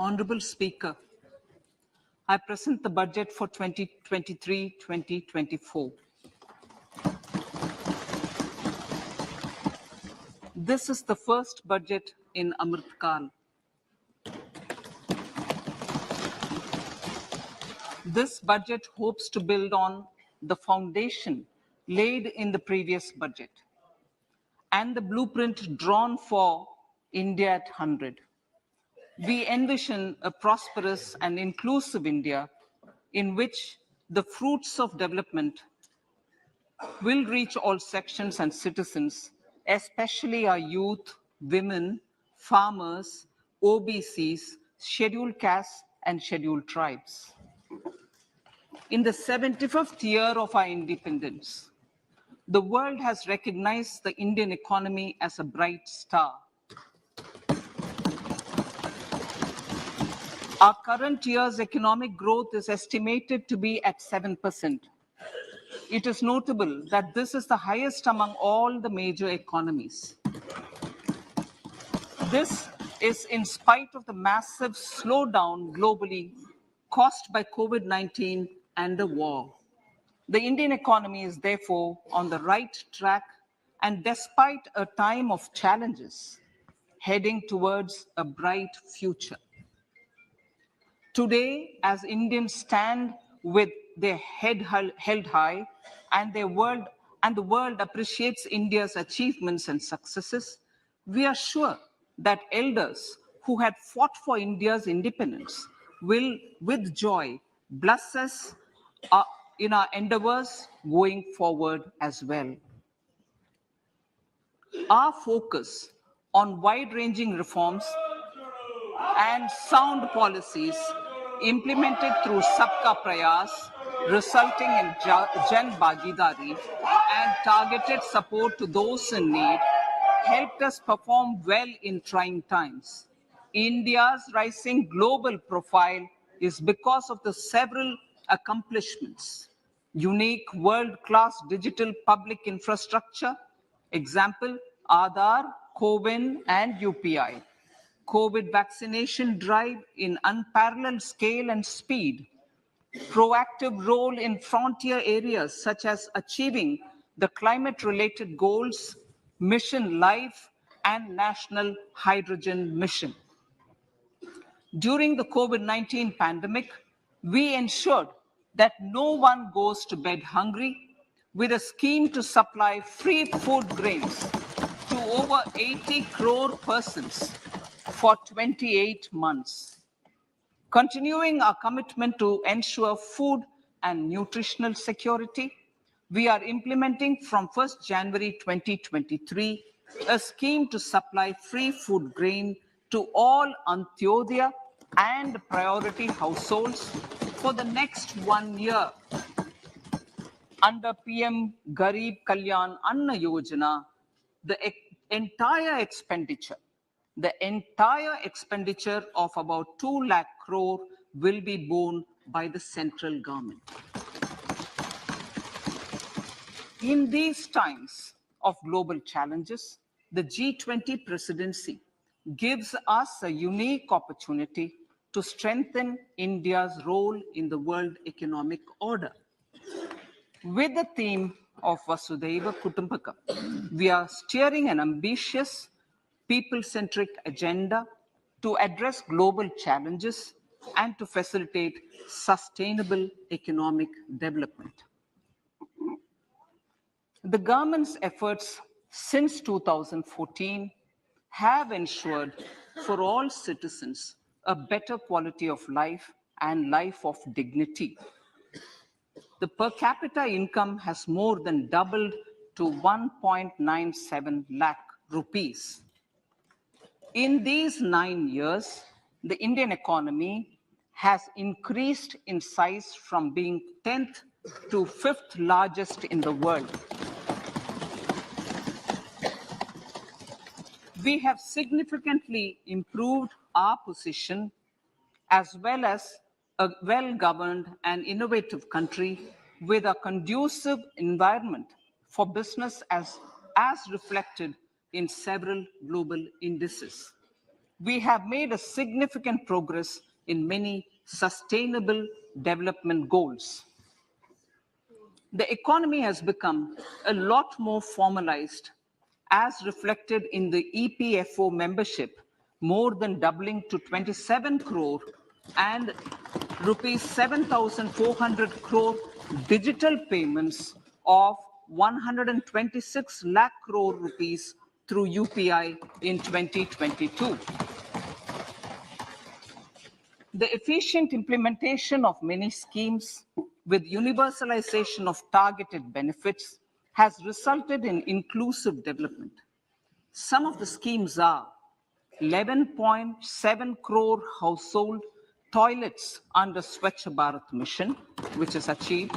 Honorable Speaker, I present the budget for 2023-2024. This is the first budget in Amrit Kal. This budget hopes to build on the foundation laid in the previous budget and the blueprint drawn for India at 100. We envision a prosperous and inclusive India in which the fruits of development will reach all sections and citizens, especially our youth, women, farmers, OBCs, scheduled castes, and scheduled tribes. In the 75th year of our independence, the world has recognized the Indian economy as a bright star. Our current year's economic growth is estimated to be at 7%. It is notable that this is the highest among all the major economies. This is in spite of the massive slowdown globally caused by COVID-19 and the war. The Indian economy is therefore on the right track and despite a time of challenges, heading towards a bright future. Today, as Indians stand with their head held high and the world appreciates India's achievements and successes, we are sure that elders who had fought for India's independence will, with joy, bless us in our endeavors going forward as well. Our focus on wide-ranging reforms and sound policies implemented through Sabka Prayas, resulting in Jan Bhagidari and targeted support to those in need, helped us perform well in trying times. India's rising global profile is because of the several accomplishments. Unique world-class digital public infrastructure, example, Aadhaar, CoWIN, and UPI. COVID vaccination drive in unparalleled scale and speed. Proactive role in frontier areas such as achieving the climate-related goals, Mission Life, and National Hydrogen Mission. During the COVID-19 pandemic, we ensured that no one goes to bed hungry with a scheme to supply free food grains to over 80 crore persons for 28 months. Continuing our commitment to ensure food and nutritional security, we are implementing from 1st January 2023 a scheme to supply free food grain to all Antyodaya and priority households for the next 1 year. Under PM Garib Kalyan Anna Yojana, the entire expenditure of about 2 lakh crore will be borne by the central government. In these times of global challenges, the G20 presidency gives us a unique opportunity to strengthen India's role in the world economic order. With the theme of Vasudhaiva Kutumbakam, we are steering an ambitious, people-centric agenda to address global challenges and to facilitate sustainable economic development. The government's efforts since 2014 have ensured for all citizens a better quality of life and life of dignity. The per capita income has more than doubled to 1.97 lakh rupees. In these 9 years, the Indian economy has increased in size from being 10th to 5th largest in the world. We have significantly improved our position as well as a well-governed and innovative country with a conducive environment for business as reflected in several global indices. we have made a significant progress in many sustainable development goals. The economy has become a lot more formalized, as reflected in the EPFO membership, more than doubling to 27 crore, and rupees 7,400 crore digital payments of 126 lakh crore rupees through UPI in 2022. The efficient implementation of many schemes with universalization of targeted benefits has resulted in inclusive development. Some of the schemes are 11.7 crore household toilets under Swachh Bharat mission, which is achieved,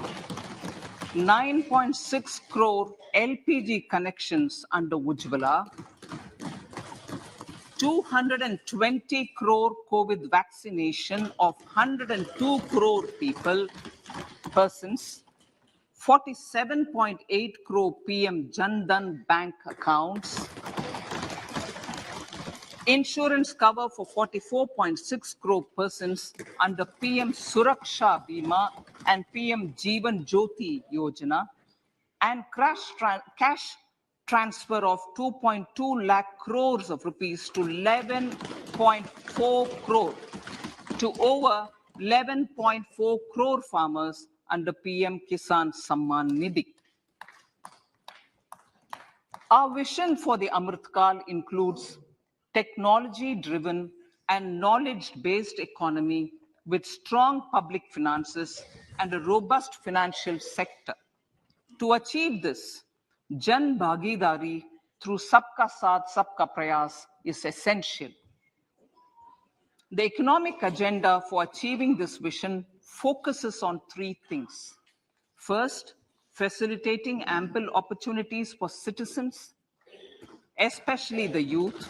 9.6 crore LPG connections under Ujjwala, 220 crore COVID vaccination of 102 crore persons, 47.8 crore PM Jan Dhan bank accounts, insurance cover for 44.6 crore persons under PM Suraksha Bima and PM Jeevan Jyoti Yojana, and cash transfer of 2.2 lakh crores of rupees to 11.4 crore to over 11.4 crore farmers under PM Kisan Samman Nidhi. Our vision for the Amritkal includes technology-driven and knowledge-based economy with strong public finances and a robust financial sector. To achieve this, Jan Bhagidari through Sabka Saath, Sabka Prayas is essential. The economic agenda for achieving this vision focuses on three things. First, facilitating ample opportunities for citizens, especially the youth,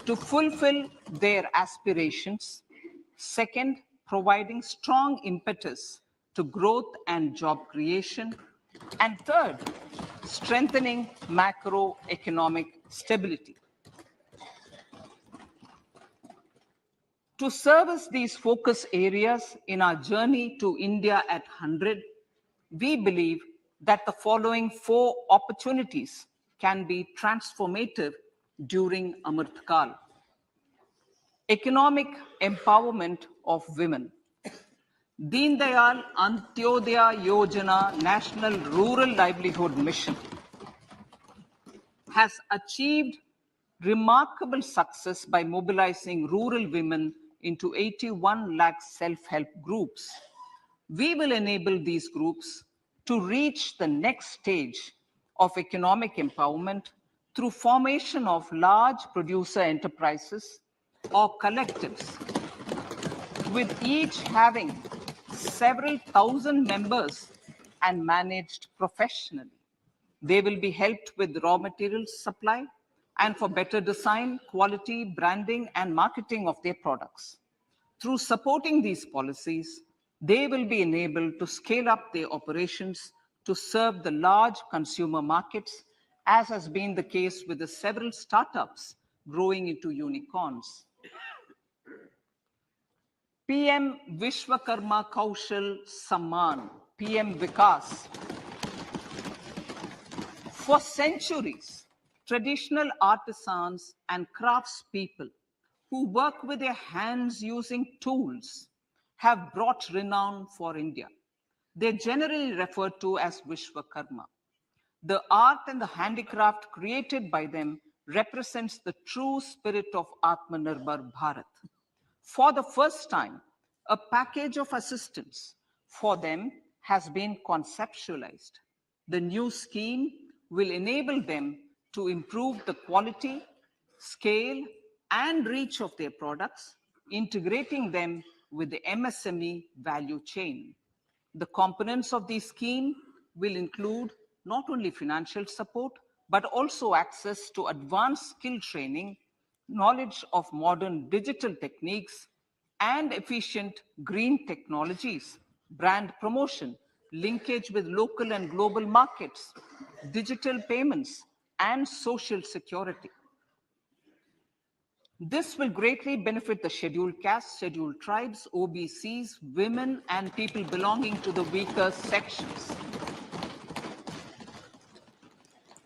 to fulfill their aspirations. Second, providing strong impetus to growth and job creation. And third, strengthening macroeconomic stability. To service these focus areas in our journey to India at 100, we believe that the following four opportunities can be transformative during Amritkal. Economic empowerment of women. Deen Dayal Antyodaya Yojana National Rural Livelihood Mission has achieved remarkable success by mobilizing rural women into 81 lakh self-help groups. We will enable these groups to reach the next stage of economic empowerment through formation of large producer enterprises or collectives, with each having several thousand members and managed professionally. They will be helped with raw materials supply and for better design, quality, branding, and marketing of their products. Through supporting these policies, they will be enabled to scale up their operations to serve the large consumer markets, as has been the case with the several startups growing into unicorns. PM Vishwakarma Kaushal Samman, PM Vikas. For centuries, traditional artisans and craftspeople who work with their hands using tools have brought renown for India. They're generally referred to as Vishwakarma. The art and the handicraft created by them represents the true spirit of Atmanirbhar Bharat. For the first time, a package of assistance for them has been conceptualized. The new scheme will enable them to improve the quality, scale, and reach of their products, integrating them with the MSME value chain. The components of this scheme will include not only financial support, but also access to advanced skill training, knowledge of modern digital techniques, and efficient green technologies, brand promotion, linkage with local and global markets, digital payments, and social security. This will greatly benefit the scheduled castes, scheduled tribes, OBCs, women, and people belonging to the weaker sections.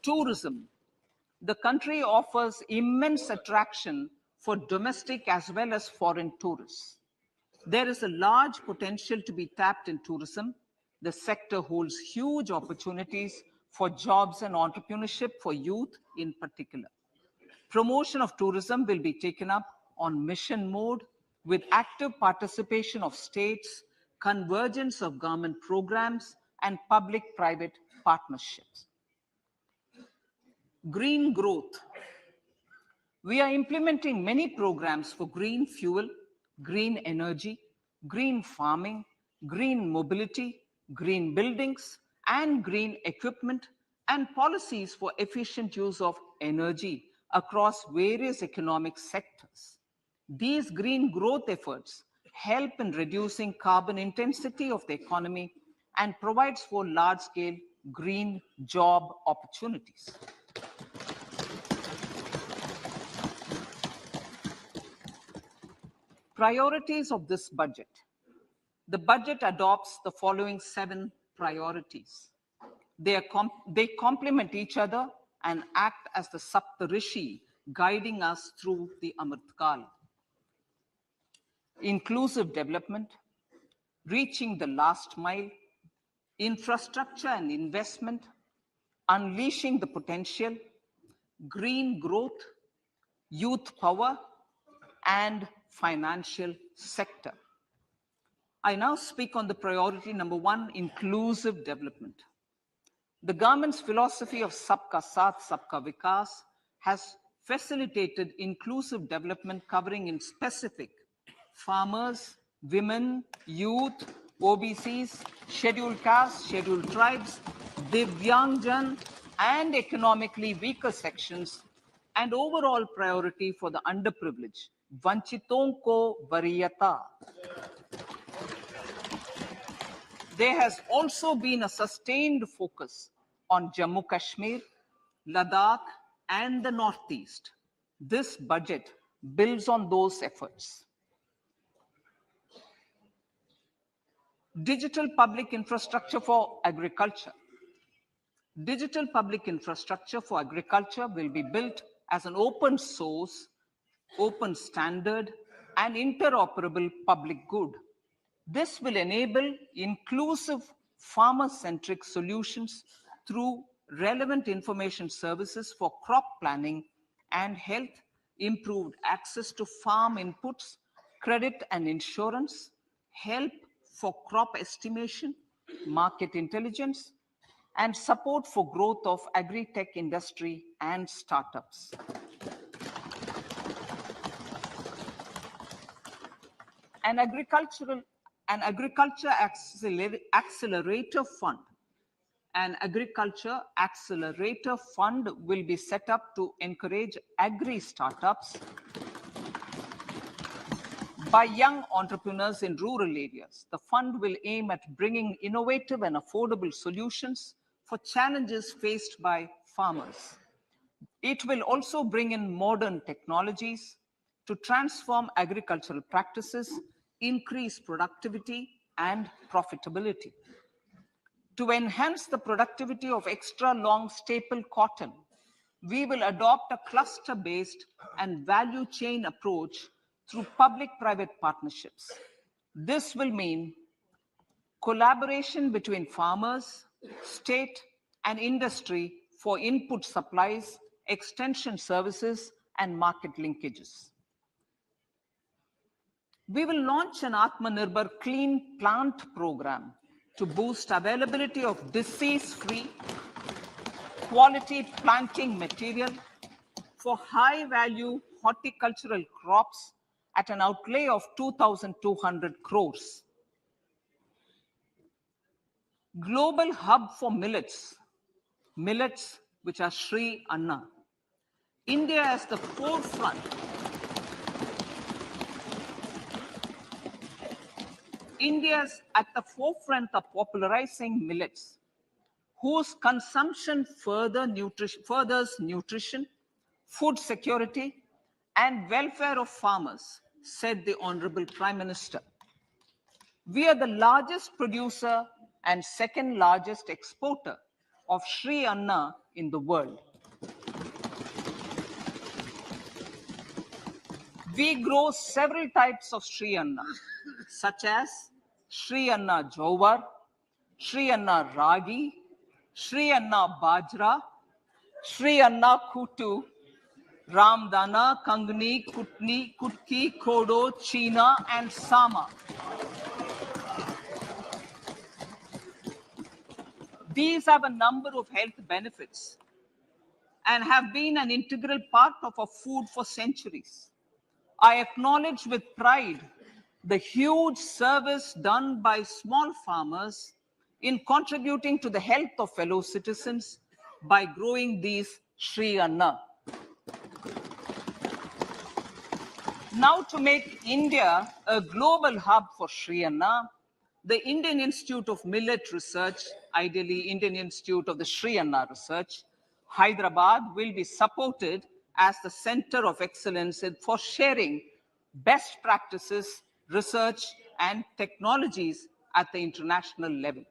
Tourism. The country offers immense attraction for domestic as well as foreign tourists. There is a large potential to be tapped in tourism. The sector holds huge opportunities for jobs and entrepreneurship for youth in particular. Promotion of tourism will be taken up on mission mode with active participation of states, convergence of government programs, and public-private partnerships. Green growth. We are implementing many programs for green fuel, green energy, green farming, green mobility, green buildings, and green equipment, and policies for efficient use of energy across various economic sectors. These green growth efforts help in reducing carbon intensity of the economy and provides for large-scale green job opportunities. Priorities of this budget. The budget adopts the following 7 priorities. They complement each other and act as the Saptarishi guiding us through the Amritkal. Inclusive development, reaching the last mile, infrastructure and investment, unleashing the potential, green growth, youth power, and financial sector. I now speak on the priority number 1, inclusive development. The government's philosophy of Sabka Saath, Sabka Vikas has facilitated inclusive development covering in specific farmers, women, youth, OBCs, scheduled castes, scheduled tribes, Divyangjan, and economically weaker sections, and overall priority for the underprivileged. Vanchiton ko variyata. There has also been a sustained focus on Jammu Kashmir, Ladakh, and the Northeast. This budget builds on those efforts. Digital public infrastructure for agriculture. Digital public infrastructure for agriculture will be built as an open source, open standard, and interoperable public good. This will enable inclusive farmer-centric solutions through relevant information services for crop planning and health, improved access to farm inputs, credit and insurance, help for crop estimation, market intelligence, and support for growth of agri-tech industry and startups. An agriculture accelerator fund. An agriculture accelerator fund will be set up to encourage agri-startups by young entrepreneurs in rural areas. The fund will aim at bringing innovative and affordable solutions for challenges faced by farmers. It will also bring in modern technologies to transform agricultural practices, increase productivity and profitability. To enhance the productivity of extra long staple cotton, we will adopt a cluster-based and value chain approach through public-private partnerships. This will mean collaboration between farmers, state, and industry for input supplies, extension services, and market linkages. We will launch an Atmanirbhar Clean Plant program to boost availability of disease-free, quality planting material for high-value horticultural crops at an outlay of 2,200 crores. Global hub for millets, which are Sri Anna. India is the forefront. India is at the forefront of popularizing millets, whose consumption furthers nutrition, food security, and welfare of farmers, said the Honorable Prime Minister. We are the largest producer and second largest exporter of Sri Anna in the world. We grow several types of Sri Anna, such as Sri Anna Jowar, Sri Anna Ragi, Sri Anna Bajra, Sri Anna Kutu, Ramdana, Kangni, Kutni, Kutki, Kodo, China, and Sama. These have a number of health benefits and have been an integral part of our food for centuries. I acknowledge with pride the huge service done by small farmers in contributing to the health of fellow citizens by growing these Sri Anna. Now, to make India a global hub for Sri Anna, the Indian Institute of Millet Research, ideally Indian Institute of the Sri Anna Research, Hyderabad, will be supported as the center of excellence for sharing best practices, research, and technologies at the international level.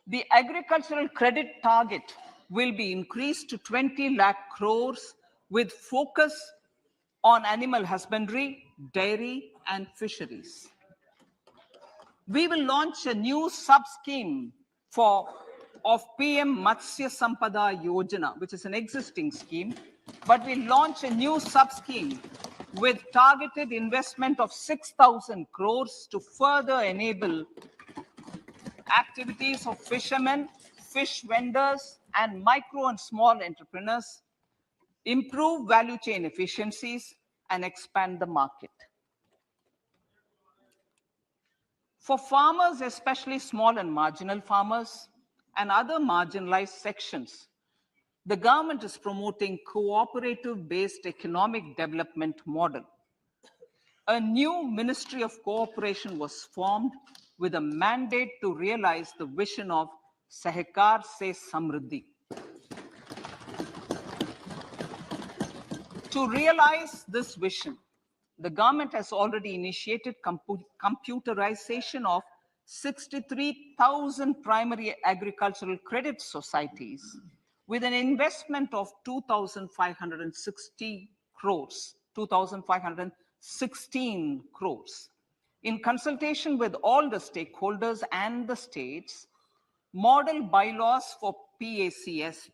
The agricultural credit target will be increased to 20 lakh crores with focus on animal husbandry, dairy, and fisheries. We will launch a new sub-scheme of PM Matsya Sampada Yojana, which is an existing scheme, but we launch a new sub-scheme with targeted investment of 6,000 crores to further enable activities of fishermen, fish vendors, and micro and small entrepreneurs, improve value chain efficiencies, and expand the market. For farmers, especially small and marginal farmers and other marginalized sections, the government is promoting cooperative-based economic development model. A new Ministry of Cooperation was formed with a mandate to realize the vision of Sahakar Se Samriddhi. To realize this vision, the government has already initiated computerization of 63,000 primary agricultural credit societies with an investment of 2,560 crores, 2,516 crores. In consultation with all the stakeholders and the states, model bylaws for PACS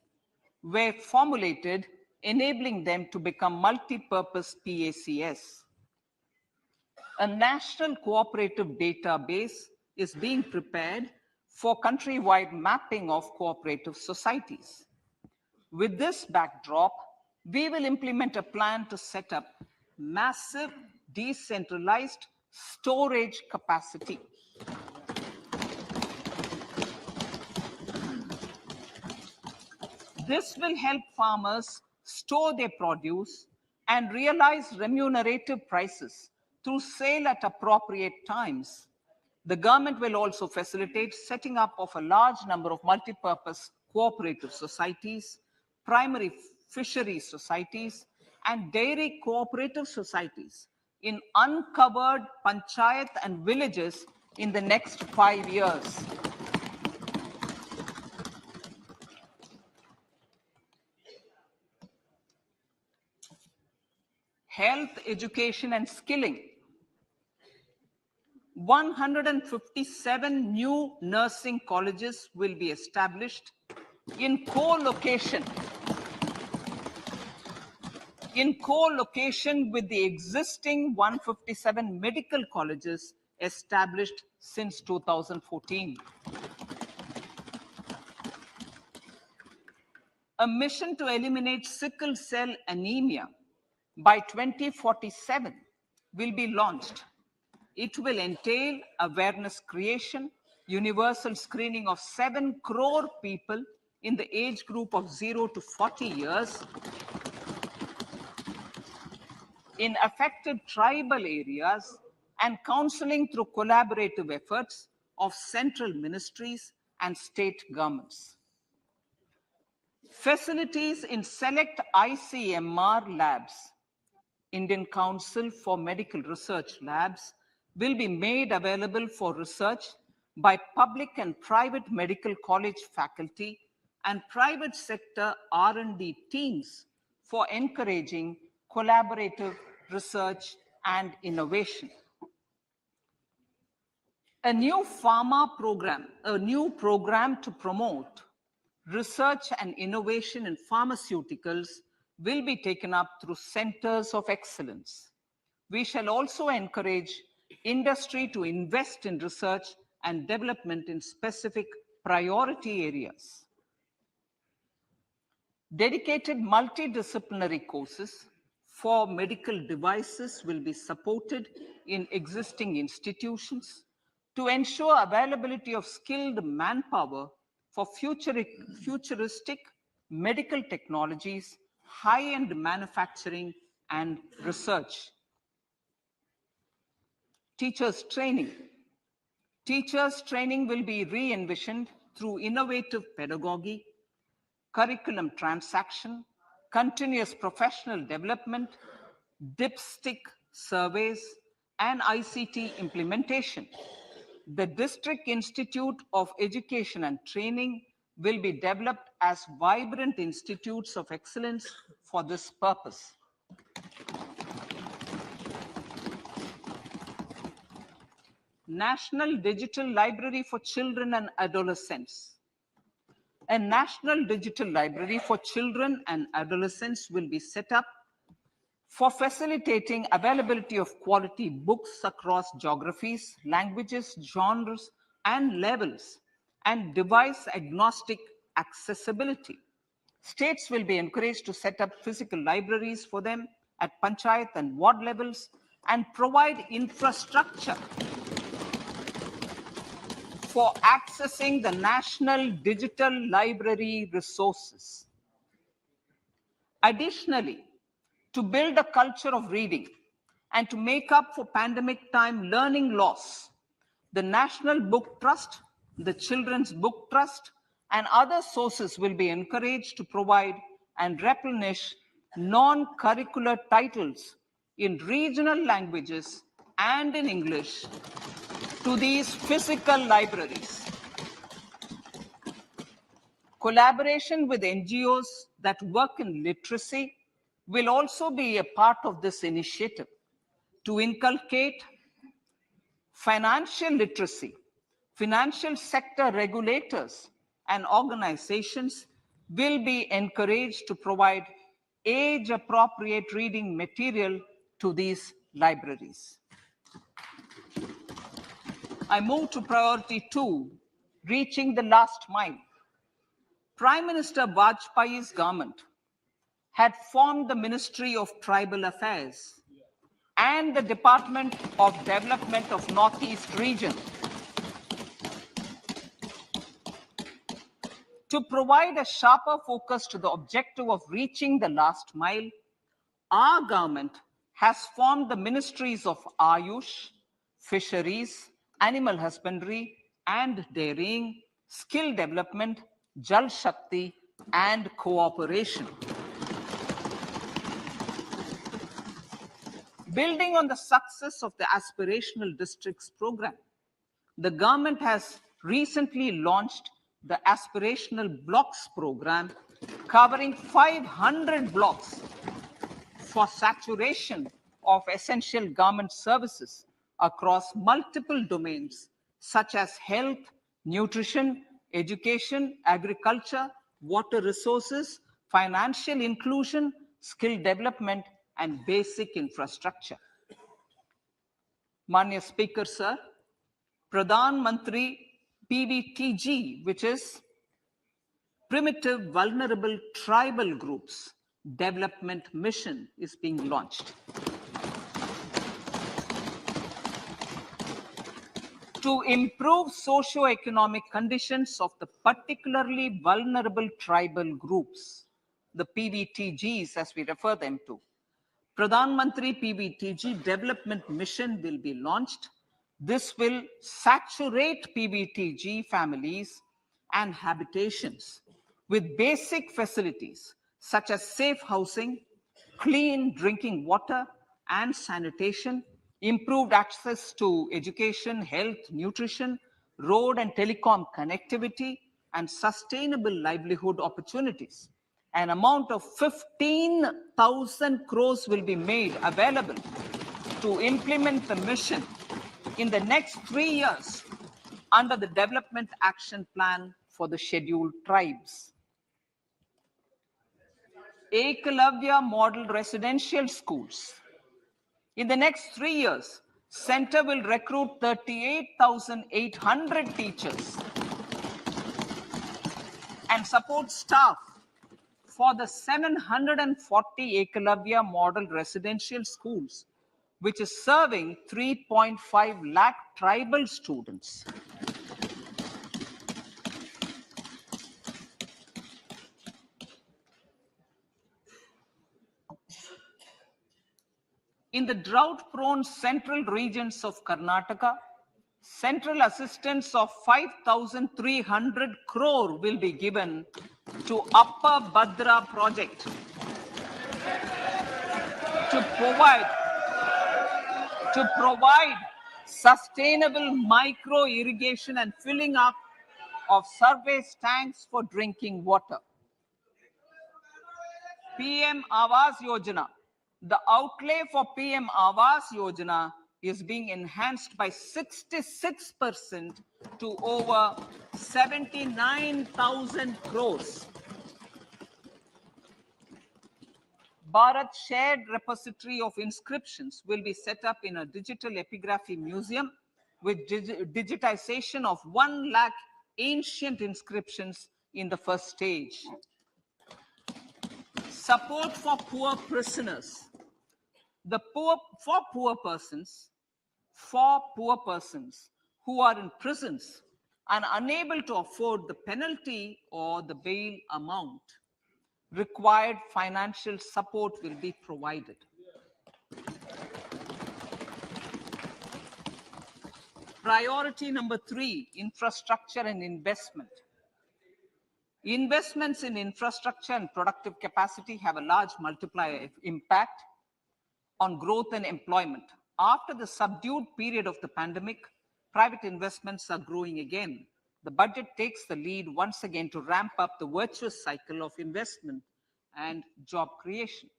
were formulated, enabling them to become multi-purpose PACS. A national cooperative database is being prepared for countrywide mapping of cooperative societies. With this backdrop, we will implement a plan to set up massive decentralized storage capacity. This will help farmers store their produce and realize remunerative prices through sale at appropriate times. The government will also facilitate setting up of a large number of multi-purpose cooperative societies, primary fishery societies, and dairy cooperative societies in uncovered panchayat and villages in the next 5 years. Health, education, and skilling. 157 new nursing colleges will be established in co-location with the existing 157 medical colleges established since 2014. A mission to eliminate sickle cell anemia by 2047 will be launched. It will entail awareness creation, universal screening of 7 crore people in the age group of 0 to 40 years in affected tribal areas, and counseling through collaborative efforts of central ministries and state governments. Facilities in select ICMR labs, Indian Council for Medical Research Labs, will be made available for research by public and private medical college faculty and private sector R&D teams for encouraging collaborative research and innovation. A new program to promote research and innovation in pharmaceuticals will be taken up through centers of excellence. We shall also encourage industry to invest in research and development in specific priority areas. Dedicated multidisciplinary courses for medical devices will be supported in existing institutions to ensure availability of skilled manpower for futuristic medical technologies, high-end manufacturing, and research. Teachers' training. Teachers' training will be re-envisioned through innovative pedagogy, curriculum transaction, continuous professional development, dipstick surveys, and ICT implementation. The District Institute of Education and Training will be developed as vibrant institutes of excellence for this purpose. National Digital Library for Children and Adolescents. A National Digital Library for Children and Adolescents will be set up for facilitating availability of quality books across geographies, languages, genres, and levels, and device-agnostic accessibility. States will be encouraged to set up physical libraries for them at panchayat and ward levels and provide infrastructure for accessing the National Digital Library resources. Additionally, to build a culture of reading and to make up for pandemic time learning loss, the National Book Trust, the Children's Book Trust, and other sources will be encouraged to provide and replenish non-curricular titles in regional languages and in English to these physical libraries. Collaboration with NGOs that work in literacy will also be a part of this initiative to inculcate financial literacy. Financial sector regulators and organizations will be encouraged to provide age-appropriate reading material to these libraries. I move to priority 2, reaching the last mile. Prime Minister Vajpayee's government had formed the Ministry of Tribal Affairs and the Department of Development of Northeast Region to provide a sharper focus to the objective of reaching the last mile. Our government has formed the ministries of Ayush, Fisheries, Animal Husbandry and Dairying, Skill Development, Jal Shakti, and Cooperation. Building on the success of the Aspirational Districts program, the government has recently launched the Aspirational Blocks program, covering 500 blocks for saturation of essential government services across multiple domains such as health, nutrition, education, agriculture, water resources, financial inclusion, skill development, and basic infrastructure. Manya Speaker, sir, Pradhan Mantri PVTG, which is Primitive Vulnerable Tribal Groups Development Mission, is being launched. To improve socio-economic conditions of the particularly vulnerable tribal groups, the PVTGs as we refer them to, Pradhan Mantri PVTG Development Mission will be launched. This will saturate PVTG families and habitations with basic facilities such as safe housing, clean drinking water and sanitation, improved access to education, health, nutrition, road and telecom connectivity, and sustainable livelihood opportunities. An amount of 15,000 crores will be made available to implement the mission in the next 3 years under the Development Action Plan for the Scheduled Tribes. Ekalavya Model Residential Schools. In the next 3 years, Center will recruit 38,800 teachers and support staff for the 740 Ekalavya Model Residential Schools, which is serving 3.5 lakh tribal students. In the drought-prone central regions of Karnataka, central assistance of 5,300 crore will be given to Upper Bhadra project to provide sustainable micro irrigation and filling up of surface tanks for drinking water. PM Awas Yojana. The outlay for PM Awas Yojana is being enhanced by 66% to over 79,000 crores. Bharat Shared Repository of Inscriptions will be set up in a digital epigraphy museum with digitization of 1 lakh ancient inscriptions in the first stage. Support for poor prisoners. For poor persons who are in prisons and unable to afford the penalty or the bail amount, required financial support will be provided. Priority number 3, infrastructure and investment. Investments in infrastructure and productive capacity have a large multiplier impact on growth and employment. After the subdued period of the pandemic, private investments are growing again. The budget takes the lead once again to ramp up the virtuous cycle of investment and job creation.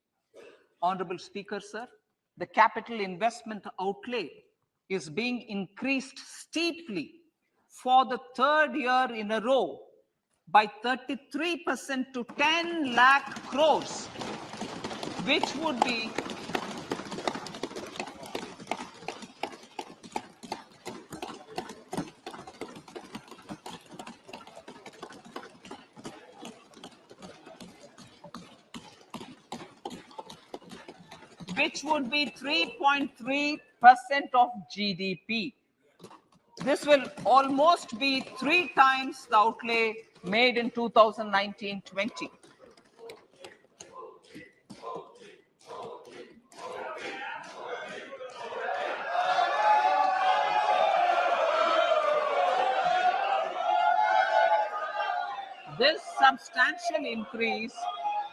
Honorable Speaker, sir, the capital investment outlay is being increased steeply for the 3rd year in a row by 33% to 10 lakh crores, which would be which would be 3.3% of GDP. This will almost be 3 times the outlay made in 2019-20. This substantial increase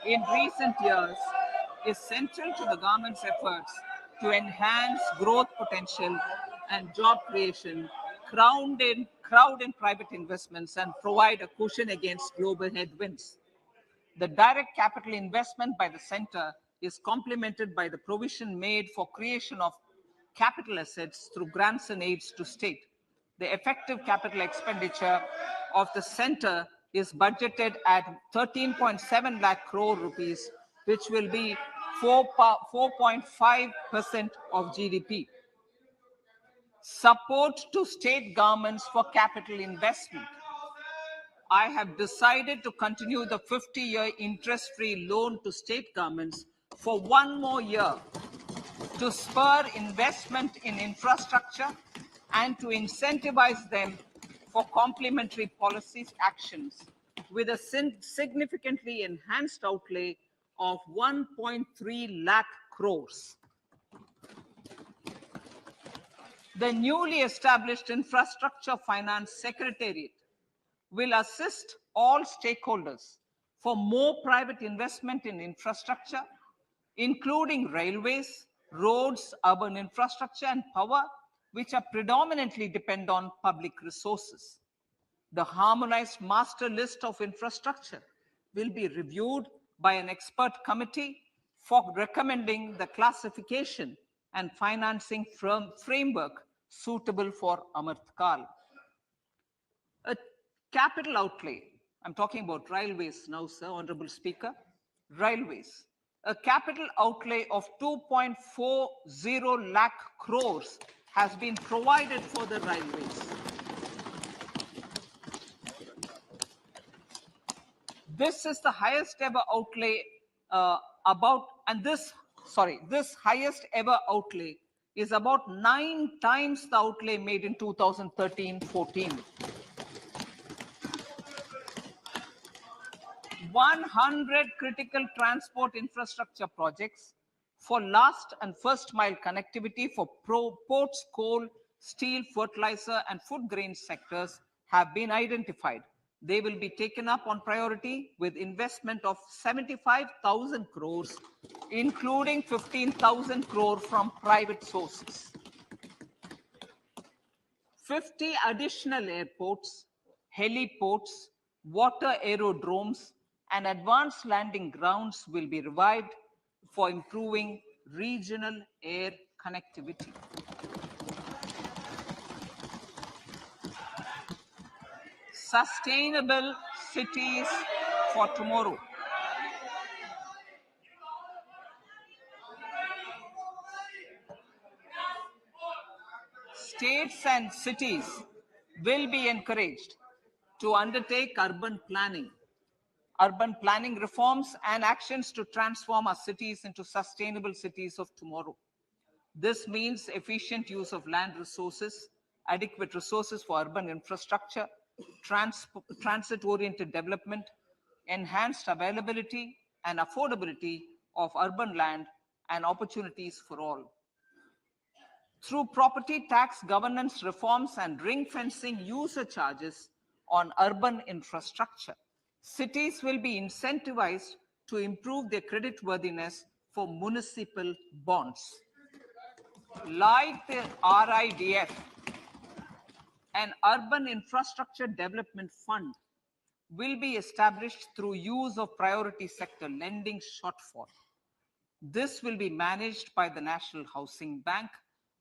in recent years is central to the government's efforts to enhance growth potential and job creation, crowd in private investments, and provide a cushion against global headwinds. The direct capital investment by the center is complemented by the provision made for creation of capital assets through grants and aids to state. The effective capital expenditure of the center is budgeted at 13.7 lakh crore rupees, which will be 4.5% of GDP. Support to state governments for capital investment. I have decided to continue the 50-year interest-free loan to state governments for 1 more year to spur investment in infrastructure and to incentivize them for complementary policy actions with a significantly enhanced outlay of 1.3 lakh crores. The newly established Infrastructure Finance Secretariat will assist all stakeholders for more private investment in infrastructure, including railways, roads, urban infrastructure, and power, which are predominantly depend on public resources. The harmonized master list of infrastructure will be reviewed by an expert committee for recommending the classification and financing framework suitable for Amrit Kal. A capital outlay, I'm talking about railways now, sir, Honorable Speaker, railways. A capital outlay of 2.40 lakh crores has been provided for the railways. This is the highest ever outlay this highest ever outlay is about 9 times the outlay made in 2013-14. 100 critical transport infrastructure projects for last and first mile connectivity for ports, coal, steel, fertilizer, and food grain sectors have been identified. They will be taken up on priority with investment of 75,000 crores, including 15,000 crore from private sources. 50 additional airports, heliports, water aerodromes, and advanced landing grounds will be revived for improving regional air connectivity. Sustainable cities for tomorrow. States and cities will be encouraged to undertake urban planning reforms and actions to transform our cities into sustainable cities of tomorrow. This means efficient use of land resources, adequate resources for urban infrastructure, transit-oriented development, enhanced availability and affordability of urban land, and opportunities for all. Through property tax governance reforms and ring-fencing user charges on urban infrastructure, cities will be incentivized to improve their creditworthiness for municipal bonds. Like the RIDF, an urban infrastructure development fund will be established through use of priority sector lending shortfall. This will be managed by the National Housing Bank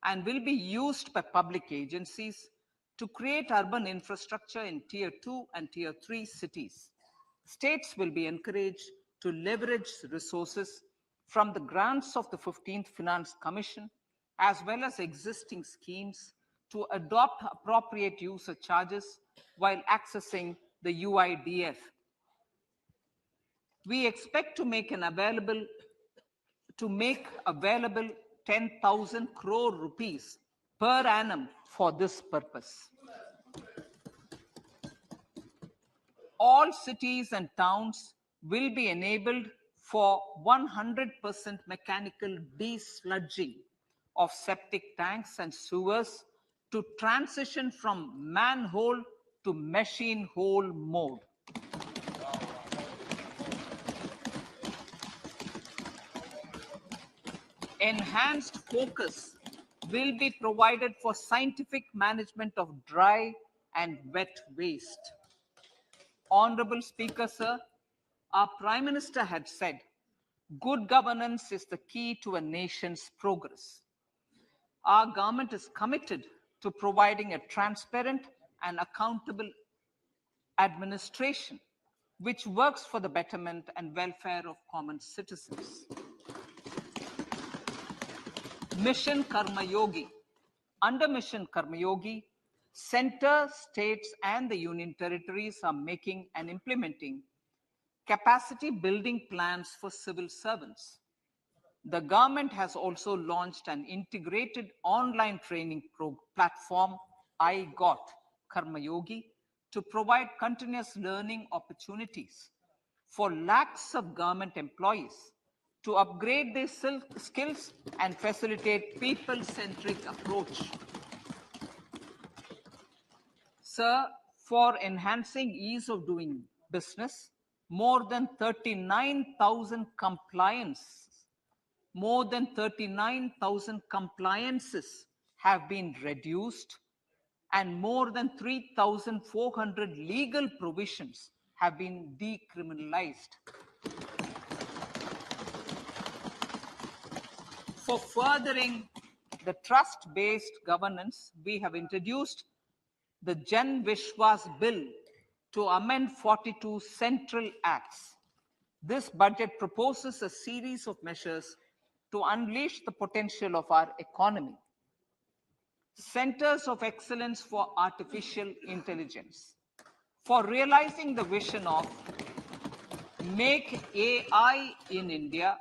and will be used by public agencies to create urban infrastructure in Tier 2 and Tier 3 cities. States will be encouraged to leverage resources from the grants of the 15th Finance Commission, as well as existing schemes, to adopt appropriate user charges while accessing the UIDF. We expect to make available 10,000 crore rupees per annum for this purpose. All cities and towns will be enabled for 100% mechanical desludging of septic tanks and sewers to transition from manhole to machine hole mode. Enhanced focus will be provided for scientific management of dry and wet waste. Honorable Speaker, sir, our Prime Minister had said, good governance is the key to a nation's progress. Our government is committed to providing a transparent and accountable administration which works for the betterment and welfare of common citizens. Mission Karma Yogi. Under Mission Karma Yogi, center, states, and the union territories are making and implementing capacity building plans for civil servants. The government has also launched an integrated online training platform, I Got Karma Yogi, to provide continuous learning opportunities for lakhs of government employees to upgrade their skills and facilitate people-centric approach. Sir, for enhancing ease of doing business, more than 39,000 compliances have been reduced, and more than 3,400 legal provisions have been decriminalized. For furthering the trust-based governance, we have introduced the Jan Vishwas Bill to amend 42 central acts. This budget proposes a series of measures to unleash the potential of our economy. Centers of Excellence for Artificial Intelligence. For realizing the vision of Make AI in India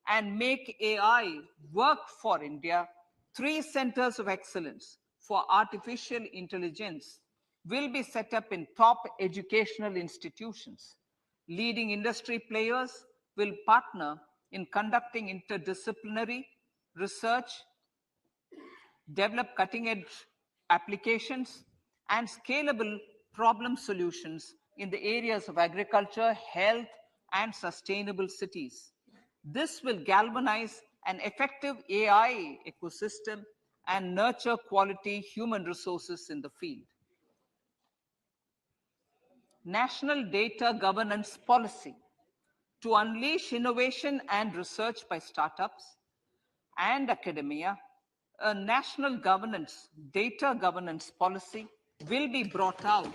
and Make AI Work for India, 3 centers of excellence for artificial intelligence will be set up in top educational institutions. Leading industry players will partner in conducting interdisciplinary research, develop cutting-edge applications, and scalable problem solutions in the areas of agriculture, health, and sustainable cities. This will galvanize an effective AI ecosystem and nurture quality human resources in the field. National Data Governance Policy to unleash innovation and research by startups and academia. A national data governance policy will be brought out.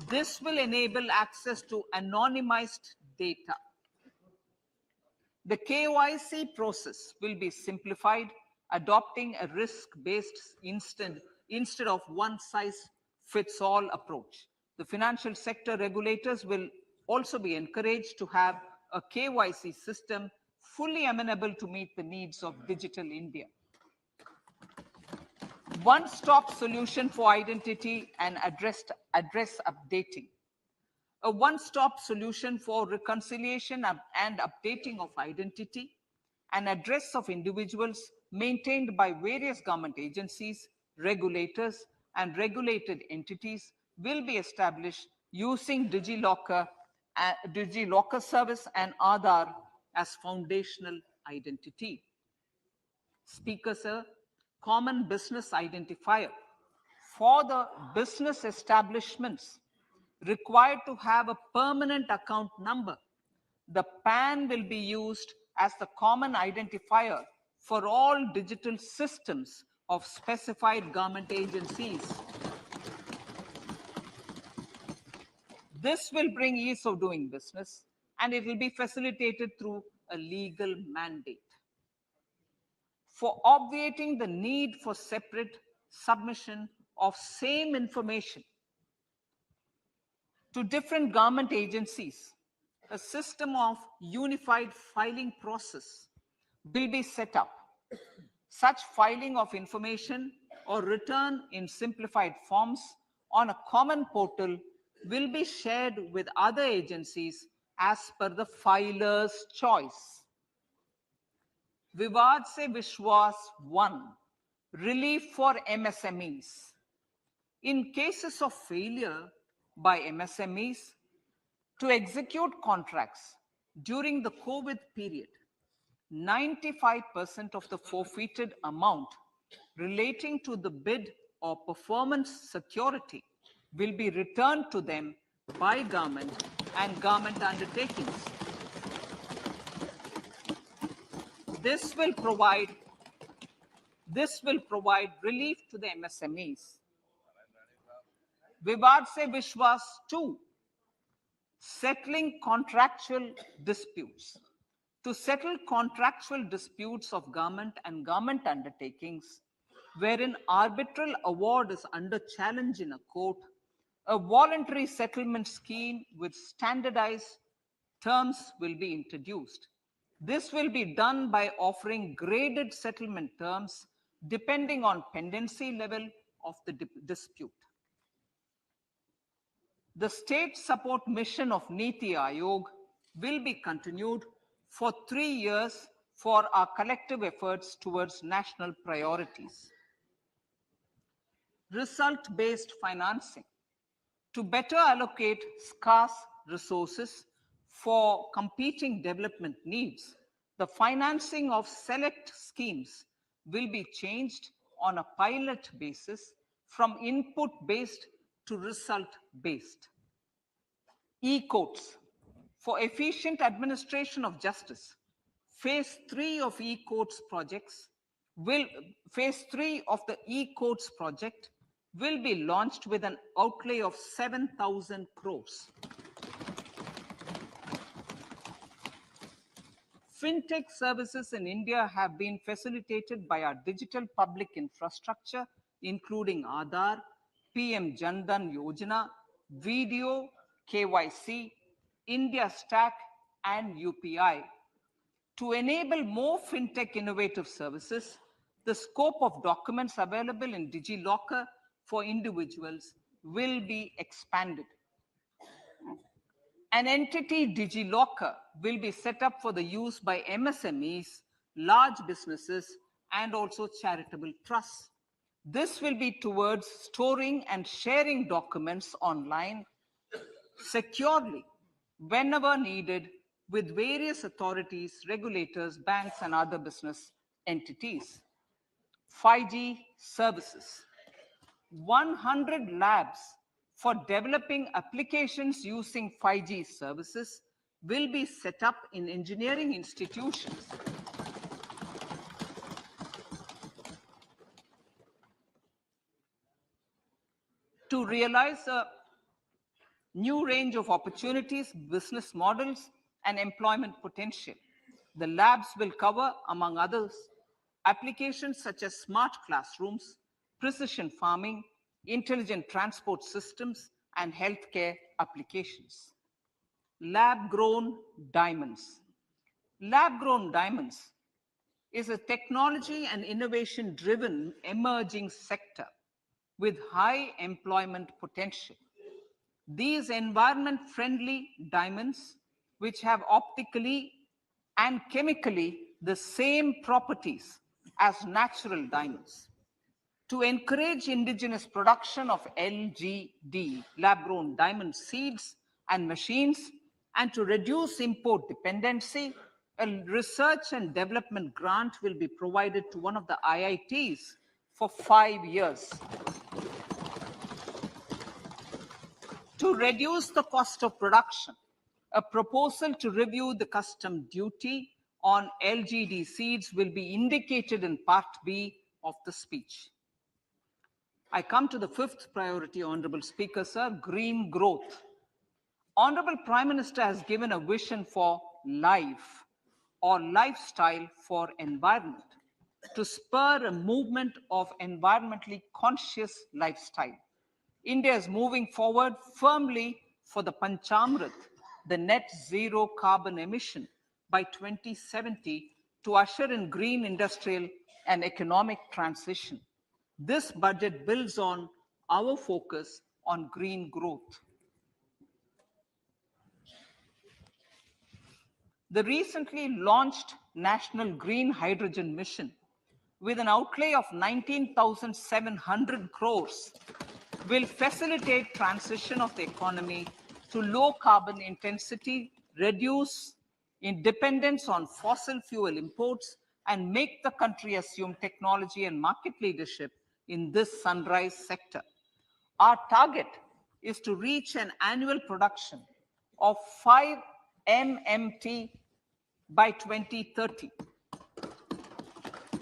This will enable access to anonymized data. The KYC process will be simplified, adopting a risk-based instead of one-size-fits-all approach. The financial sector regulators will also be encouraged to have a KYC system fully amenable to meet the needs of digital India. One-stop solution for identity and address updating. A one-stop solution for reconciliation and updating of identity and address of individuals maintained by various government agencies, regulators, and regulated entities will be established using DigiLocker service and Aadhaar as foundational identity. Speaker, sir, common business identifier. For the business establishments required to have a permanent account number, the PAN will be used as the common identifier for all digital systems of specified government agencies. This will bring ease of doing business, and it will be facilitated through a legal mandate. For obviating the need for separate submission of same information to different government agencies, a system of unified filing process will be set up. Such filing of information or return in simplified forms on a common portal will be shared with other agencies as per the filer's choice. Vivad Se Vishwas 1, relief for MSMEs. In cases of failure by MSMEs to execute contracts during the COVID period, 95% of the forfeited amount relating to the bid or performance security will be returned to them by government and government undertakings. This will provide relief to the MSMEs. Vivad Se Vishwas 2, settling contractual disputes. To settle contractual disputes of government and government undertakings, wherein arbitral award is under challenge in a court, a voluntary settlement scheme with standardized terms will be introduced. This will be done by offering graded settlement terms depending on pendency level of the dispute. The state support mission of Niti Aayog will be continued for 3 years for our collective efforts towards national priorities. Result-based financing. To better allocate scarce resources for competing development needs, the financing of select schemes will be changed on a pilot basis from input-based to result-based. E-courts. For efficient administration of justice, phase 3 of e-courts projects phase 3 of the e-courts project will be launched with an outlay of 7,000 crores. Fintech services in India have been facilitated by our digital public infrastructure, including Aadhaar, PM Jan Dhan Yojana, Video, KYC, India Stack, and UPI. To enable more fintech innovative services, the scope of documents available in DigiLocker for individuals will be expanded. An entity, DigiLocker, will be set up for the use by MSMEs, large businesses, and also charitable trusts. This will be towards storing and sharing documents online securely whenever needed with various authorities, regulators, banks, and other business entities. 5G services. 100 labs for developing applications using 5G services will be set up in engineering institutions. To realize a new range of opportunities, business models, and employment potential. The labs will cover, among others, applications such as smart classrooms, precision farming, intelligent transport systems, and healthcare applications. Lab-grown diamonds. Lab-grown diamonds is a technology and innovation-driven emerging sector with high employment potential. These environment-friendly diamonds, which have optically and chemically the same properties as natural diamonds. To encourage indigenous production of LGD, lab-grown diamond seeds and machines, and to reduce import dependency, a research and development grant will be provided to one of the IITs for 5 years. To reduce the cost of production, a proposal to review the custom duty on LGD seeds will be indicated in Part B of the speech. I come to the fifth priority, Honorable Speaker, sir, green growth. Honorable Prime Minister has given a vision for life or lifestyle for environment to spur a movement of environmentally conscious lifestyle. India is moving forward firmly for the Panchamrit, the net zero carbon emission by 2070 to usher in green industrial and economic transition. This budget builds on our focus on green growth. The recently launched National Green Hydrogen Mission, with an outlay of 19,700 crores, will facilitate transition of the economy to low carbon intensity, reduce dependence on fossil fuel imports, and make the country assume technology and market leadership in this sunrise sector. Our target is to reach an annual production of 5 MMT by 2030.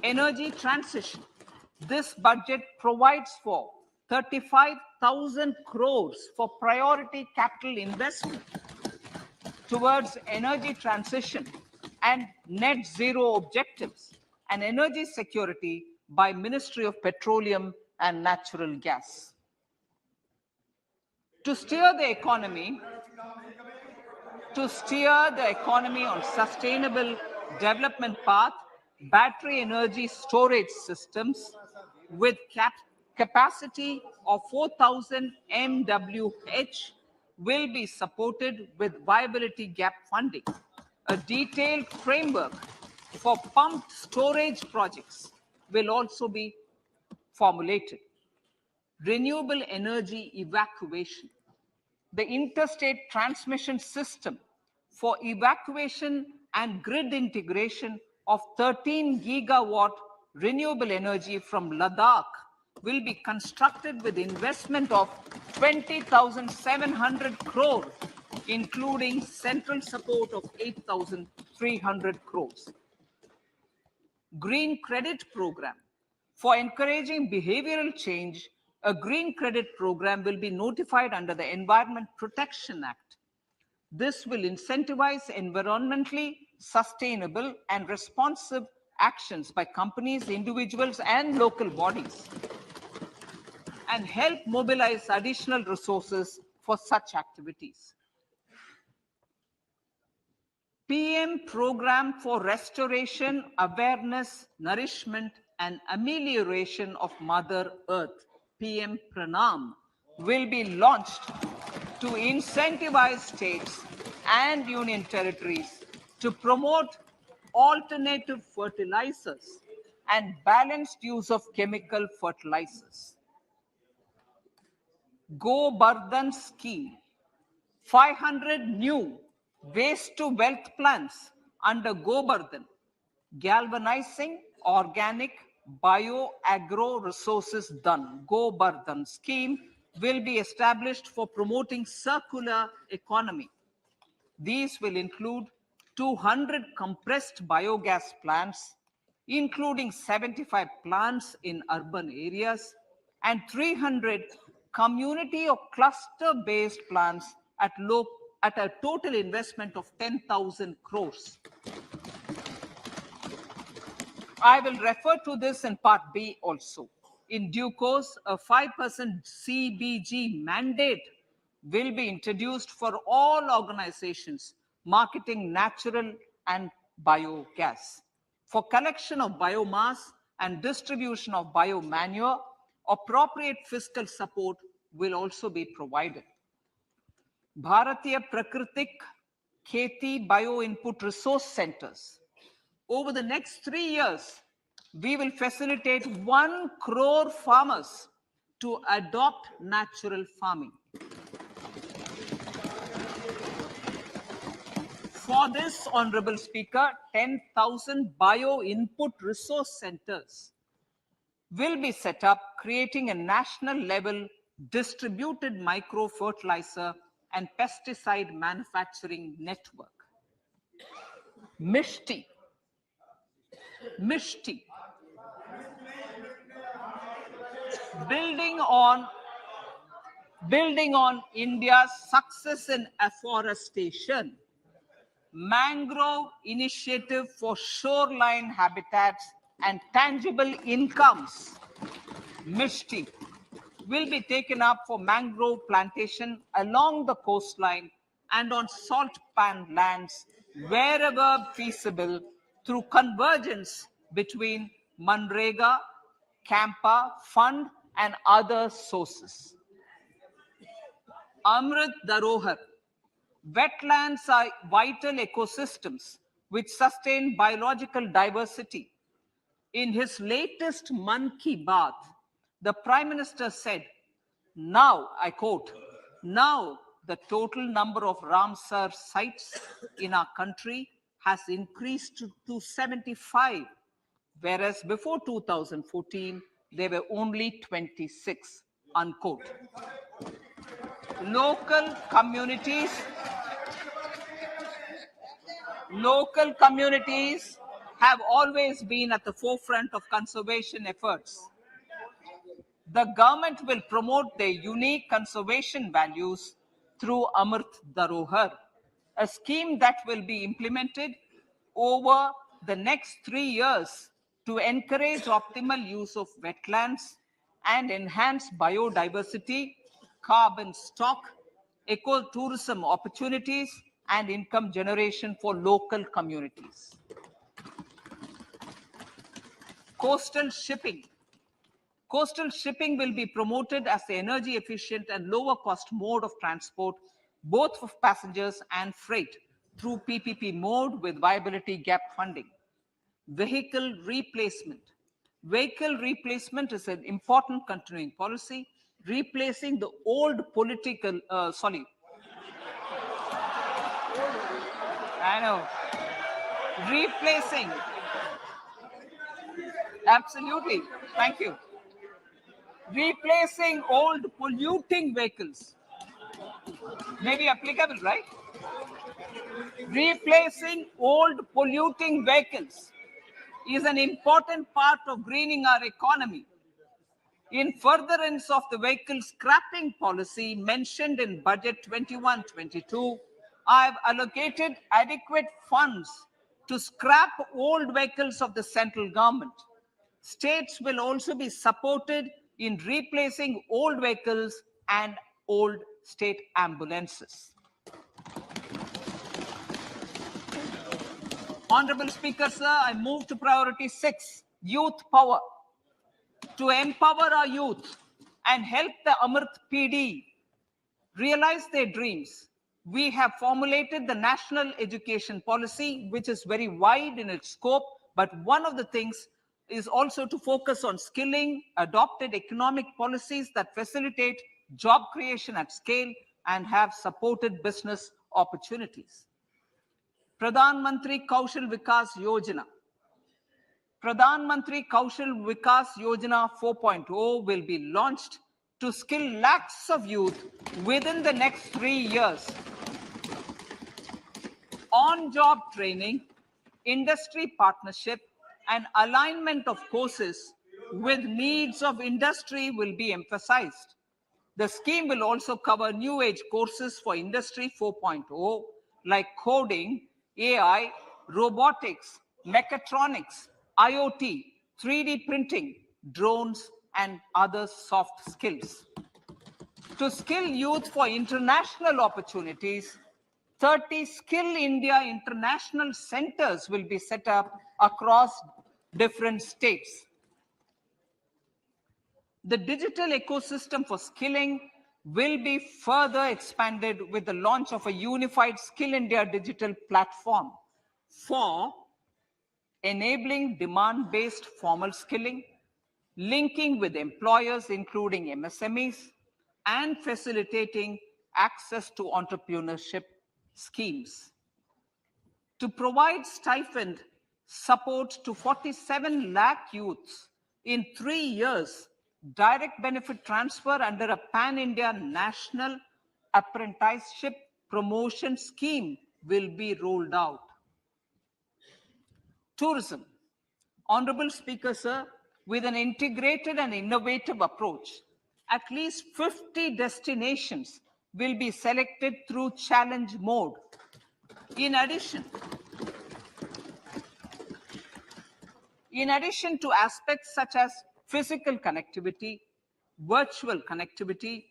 Energy transition. This budget provides for 35,000 crores for priority capital investment towards energy transition and net zero objectives and energy security by Ministry of Petroleum and Natural Gas. To steer the economy on sustainable development path, battery energy storage systems with capacity of 4,000 MWh will be supported with viability gap funding. A detailed framework for pumped storage projects will also be formulated. Renewable energy evacuation. the interstate transmission system for evacuation and grid integration of 13 gigawatt renewable energy from Ladakh will be constructed with investment of 20,700 crore, including central support of 8,300 crores. Green Credit Program. For encouraging behavioral change, a green credit program will be notified under the Environment Protection Act. This will incentivize environmentally sustainable and responsive actions by companies, individuals, and local bodies, and help mobilize additional resources for such activities. PM Program for Restoration, Awareness, Nourishment, and Amelioration of Mother Earth, PM Pranam, will be launched to incentivize states and union territories to promote alternative fertilizers and balanced use of chemical fertilizers. Go Bardhan Scheme. 500 new waste to wealth plants under Gobardhan, galvanizing organic bio-agro resources done. Gobardhan scheme will be established for promoting circular economy. These will include 200 compressed biogas plants, including 75 plants in urban areas, and 300 community or cluster-based plants at a total investment of 10,000 crores. I will refer to this in Part B also. In due course, a 5% CBG mandate will be introduced for all organizations marketing natural and biogas. For collection of biomass and distribution of biomanure, appropriate fiscal support will also be provided. Bharatiya Prakritik Kheti Bio Input Resource Centers. Over the next 3 years, we will facilitate 1 crore farmers to adopt natural farming. For this, Honorable Speaker, 10,000 bio input resource centers will be set up, creating a national level distributed micro fertilizer and pesticide manufacturing network. Mishti. Building on India's success in afforestation, mangrove initiative for shoreline habitats and tangible incomes, Mishti, will be taken up for mangrove plantation along the coastline and on salt pan lands wherever feasible through convergence between Manrega, Campa Fund and other sources. Amrit Dharohar. Wetlands are vital ecosystems which sustain biological diversity. In his latest Man Ki Baat, the Prime Minister said, now, I quote, now the total number of Ramsar sites in our country has increased to 75, whereas before 2014, there were only 26, unquote. Local communities have always been at the forefront of conservation efforts. The government will promote their unique conservation values through Amrit Dharohar, a scheme that will be implemented over the next 3 years to encourage optimal use of wetlands and enhance biodiversity, carbon stock, ecotourism opportunities, and income generation for local communities. Coastal shipping. Coastal shipping will be promoted as the energy efficient and lower cost mode of transport, both of passengers and freight, through PPP mode with viability gap funding. Vehicle replacement. Vehicle replacement is an important continuing policy, replacing the old I know. Replacing. Absolutely. Thank you. Replacing old polluting vehicles. Maybe applicable, right? Replacing old polluting vehicles is an important part of greening our economy. In furtherance of the vehicle scrapping policy mentioned in Budget 21-22, I have allocated adequate funds to scrap old vehicles of the central government. States will also be supported in replacing old vehicles and old state ambulances. Honorable Speaker, sir, I move to priority 6, youth power. To empower our youth and help the Amrit PD realize their dreams, we have formulated the National Education Policy, which is very wide in its scope, but one of the things is also to focus on skilling, adopted economic policies that facilitate job creation at scale and have supported business opportunities. Pradhan Mantri Kaushal Vikas Yojana. Pradhan Mantri Kaushal Vikas Yojana 4.0 will be launched to skill lakhs of youth within the next 3 years. On-job training, industry partnership, and alignment of courses with needs of industry will be emphasized. The scheme will also cover new age courses for Industry 4.0 like coding, AI, robotics, mechatronics, IoT, 3D printing, drones, and other soft skills. To skill youth for international opportunities, 30 Skill India international centers will be set up across different states. The digital ecosystem for skilling will be further expanded with the launch of a unified Skill India digital platform for enabling demand-based formal skilling, linking with employers, including MSMEs, and facilitating access to entrepreneurship schemes. To provide stipend support to 47 lakh youths in 3 years, direct benefit transfer under a pan-India national apprenticeship promotion scheme will be rolled out. Tourism. Honorable Speaker, sir, with an integrated and innovative approach, at least 50 destinations will be selected through challenge mode. In addition to aspects such as physical connectivity, virtual connectivity,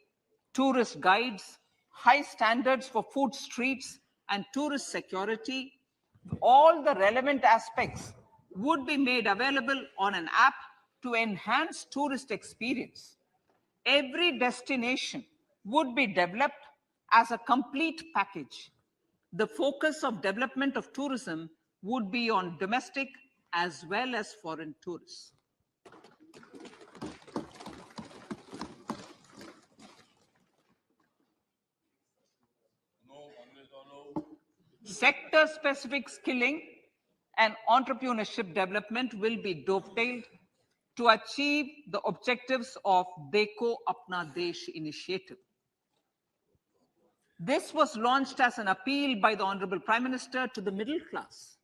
tourist guides, high standards for food streets, and tourist security, all the relevant aspects would be made available on an app to enhance tourist experience. Every destination would be developed as a complete package. The focus of development of tourism would be on domestic as well as foreign tourists. Sector-specific skilling and entrepreneurship development will be dovetailed to achieve the objectives of Dekho Apna Desh initiative. This was launched as an appeal by the Honorable Prime Minister to the middle class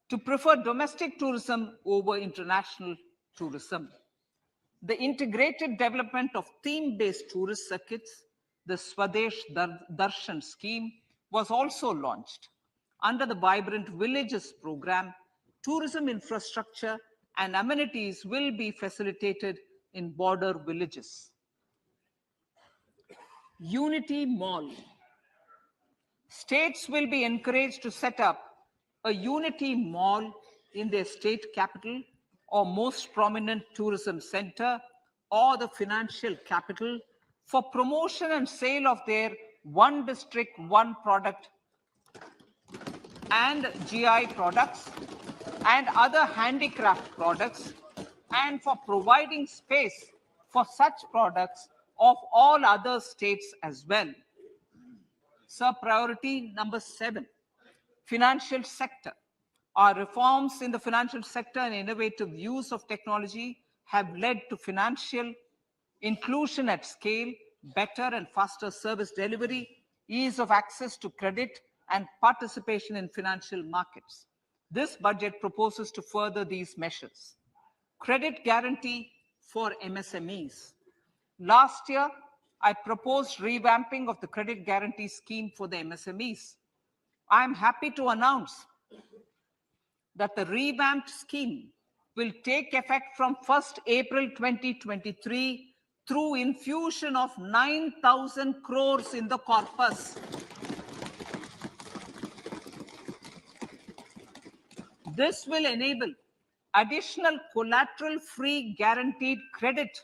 to prefer domestic tourism over international tourism. The integrated development of theme-based tourist circuits, the Swadesh Darshan scheme, was also launched. Under the Vibrant Villages program, tourism infrastructure and amenities will be facilitated in border villages. Unity Mall. States will be encouraged to set up a Unity Mall in their state capital or most prominent tourism center or the financial capital for promotion and sale of their one district, one product and GI products and other handicraft products, and for providing space for such products of all other states as well. Sir, priority number 7, Financial sector. Our reforms in the financial sector and innovative use of technology have led to financial inclusion at scale, better and faster service delivery, ease of access to credit, and participation in financial markets. This budget proposes to further these measures. Credit guarantee for MSMEs. Last year, I proposed revamping of the credit guarantee scheme for the MSMEs. I am happy to announce that the revamped scheme will take effect from 1st April 2023 through infusion of 9,000 crores in the corpus. This will enable additional collateral-free guaranteed credit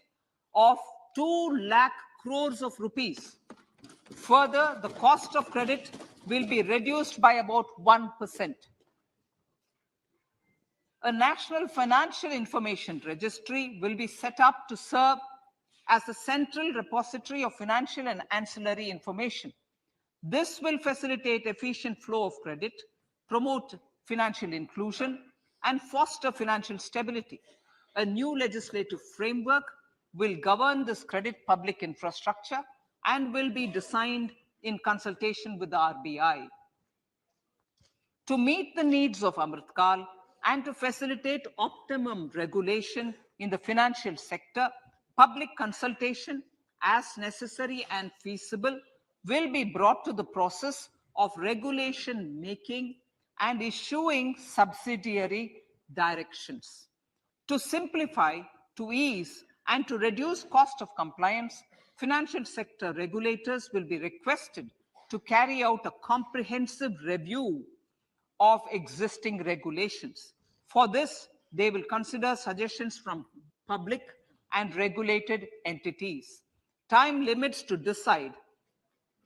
of 2 lakh crores of rupees. Further, the cost of credit will be reduced by about 1%. A national financial information registry will be set up to serve as a central repository of financial and ancillary information. This will facilitate efficient flow of credit, promote financial inclusion, and foster financial stability. A new legislative framework will govern this credit public infrastructure and will be designed in consultation with the RBI. To meet the needs of Amritkal and to facilitate optimum regulation in the financial sector, public consultation, as necessary and feasible, will be brought to the process of regulation making and issuing subsidiary directions. To simplify, to ease, and to reduce cost of compliance, financial sector regulators will be requested to carry out a comprehensive review of existing regulations. For this, they will consider suggestions from public and regulated entities. Time limits to decide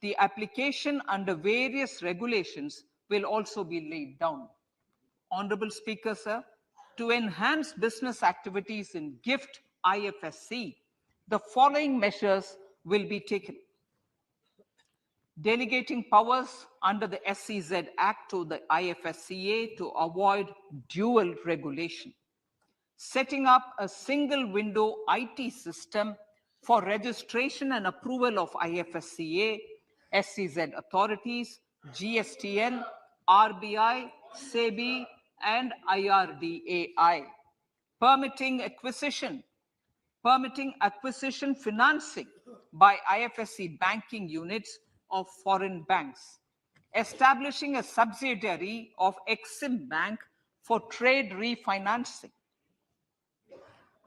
the application under various regulations will also be laid down. Honorable Speaker, sir, to enhance business activities in GIFT IFSC, the following measures will be taken. Delegating powers under the SEZ Act to the IFSCA to avoid dual regulation. Setting up a single window IT system for registration and approval of IFSCA, SEZ authorities, GSTN, RBI, SEBI, and IRDAI. Permitting acquisition financing by IFSC banking units of foreign banks. Establishing a subsidiary of Exim Bank for trade refinancing.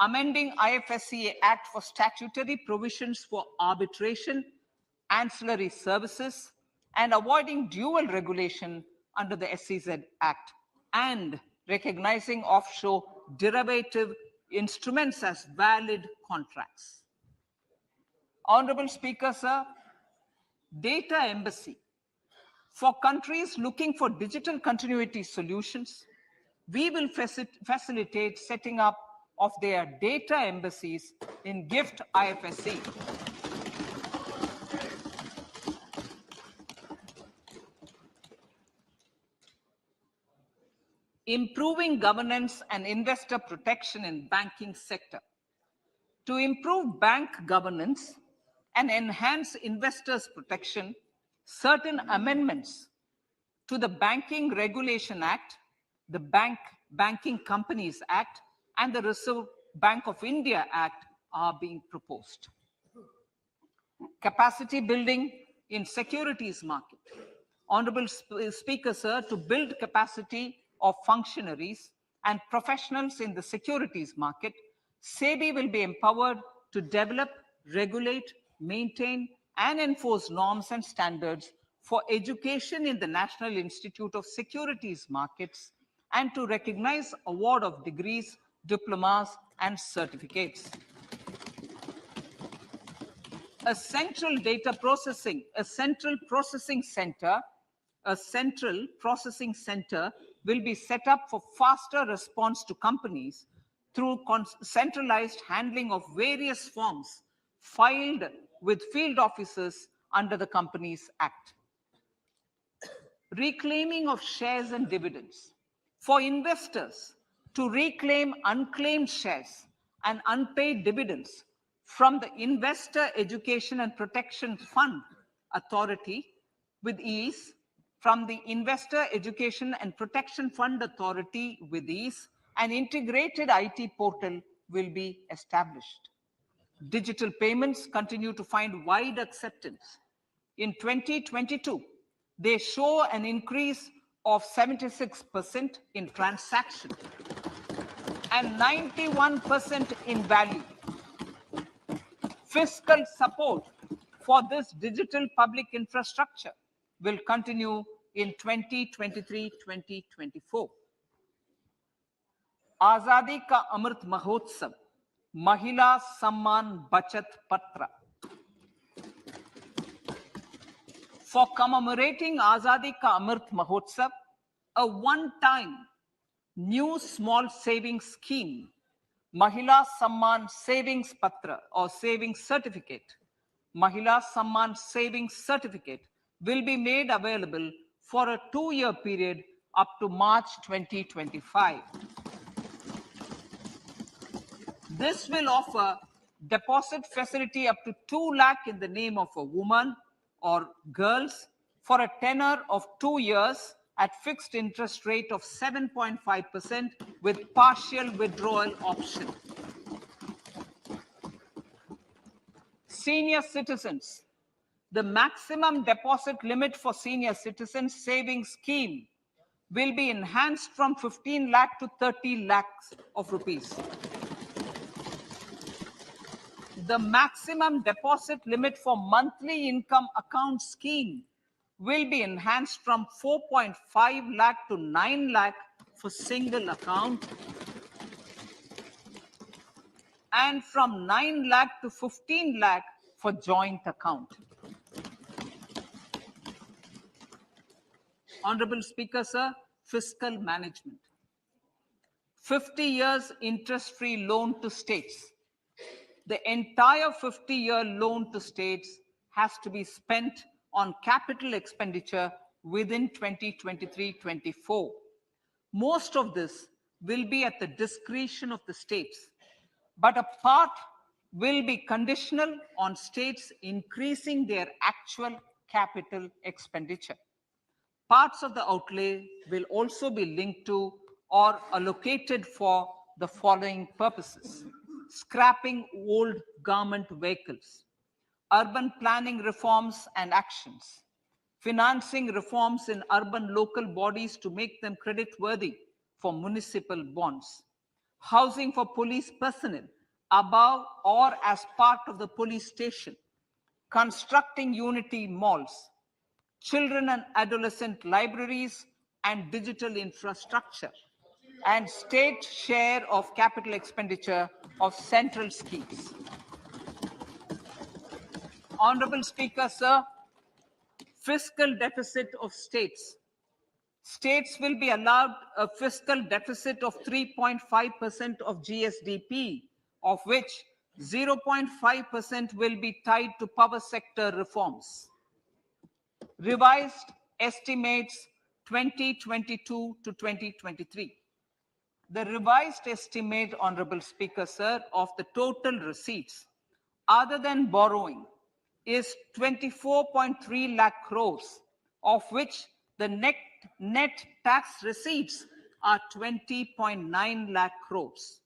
Amending IFSCA Act for statutory provisions for arbitration, ancillary services, and avoiding dual regulation under the SEZ Act, and recognizing offshore derivative instruments as valid contracts. Honorable Speaker, sir, data embassy. For countries looking for digital continuity solutions, we will facilitate setting up of their data embassies in GIFT IFSC. Improving governance and investor protection in banking sector. To improve bank governance and enhance investors' protection, certain amendments to the Banking Regulation Act, the Banking Companies Act, and the Reserve Bank of India Act are being proposed. Capacity building in securities market. Honorable Speaker, sir, to build capacity of functionaries and professionals in the securities market, SEBI will be empowered to develop, regulate, maintain, and enforce norms and standards for education in the National Institute of Securities Markets and to recognize award of degrees, diplomas, and certificates. A central processing center will be set up for faster response to companies through centralized handling of various forms filed with field officers under the Companies Act. reclaiming of shares and dividends. For investors to reclaim unclaimed shares and unpaid dividends from the Investor Education and Protection Fund Authority with ease, from the Investor Education and Protection Fund Authority with ease, an integrated IT portal will be established. Digital payments continue to find wide acceptance. In 2022, they show an increase of 76% in transaction and 91% in value. Fiscal support for this digital public infrastructure will continue in 2023-2024. आजादी का अमृत महोत्सव, महिला सम्मान बचत पत्र. For commemorating Azadi Ka Amrit Mahotsav, a one-time new small savings scheme, Mahila Samman Savings Patra or Savings Certificate, Mahila Samman Savings Certificate will be made available for a 2-year period up to March 2025. This will offer deposit facility up to 2 lakh in the name of a woman or girls for a tenure of 2 years at fixed interest rate of 7.5% with partial withdrawal option. Senior citizens, the maximum deposit limit for senior citizens savings scheme will be enhanced from 15 lakh to 30 lakhs of rupees. The maximum deposit limit for monthly income account scheme will be enhanced from 4.5 lakh to 9 lakh for single account and from 9 lakh to 15 lakh for joint account. Honorable Speaker, sir, fiscal management. 50 years interest-free loan to states. The entire 50-year loan to states has to be spent on capital expenditure within 2023-24. Most of this will be at the discretion of the states, but a part will be conditional on states increasing their actual capital expenditure. Parts of the outlay will also be linked to or allocated for the following purposes: scrapping old government vehicles, urban planning reforms and actions, financing reforms in urban local bodies to make them credit-worthy for municipal bonds, housing for police personnel above or as part of the police station, constructing unity malls, children and adolescent libraries and digital infrastructure, and state share of capital expenditure of central schemes. Honorable Speaker, sir, fiscal deficit of states. States will be allowed a fiscal deficit of 3.5% of GSDP, of which 0.5% will be tied to power sector reforms. Revised estimates 2022 to 2023. The revised estimate, Honorable Speaker, sir, of the total receipts other than borrowing is 24.3 lakh crores, of which the net tax receipts are 20.9 lakh crores.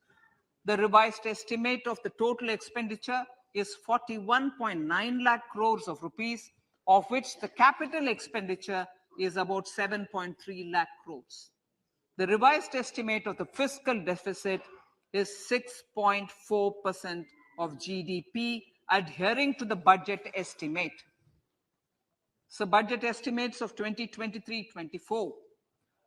The revised estimate of the total expenditure is 41.9 lakh crores of rupees, of which the capital expenditure is about 7.3 lakh crores. The revised estimate of the fiscal deficit is 6.4% of GDP, adhering to the budget estimate. So budget estimates of 2023-24.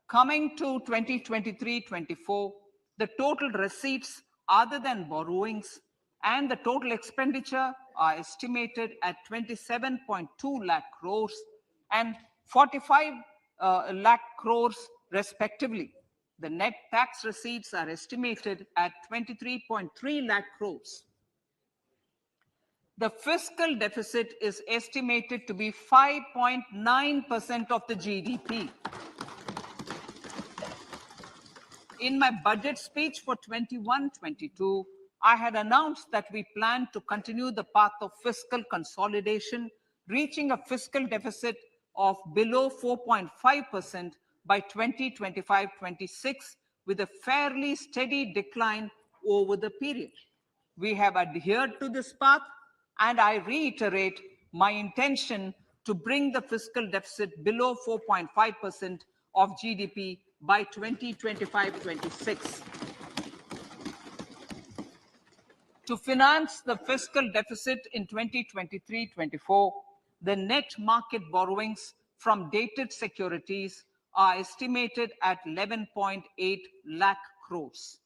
Coming to 2023-24, the total receipts other than borrowings and the total expenditure are estimated at 27.2 lakh crores and 45 lakh crores respectively. The net tax receipts are estimated at 23.3 lakh crores. The fiscal deficit is estimated to be 5.9% of the GDP. In my budget speech for 21-22, I had announced that we plan to continue the path of fiscal consolidation, reaching a fiscal deficit of below 4.5% by 2025-26, with a fairly steady decline over the period. We have adhered to this path, and I reiterate my intention to bring the fiscal deficit below 4.5% of GDP by 2025-26. To finance the fiscal deficit in 2023-24, the net market borrowings from dated securities are estimated at 11.8 lakh crores.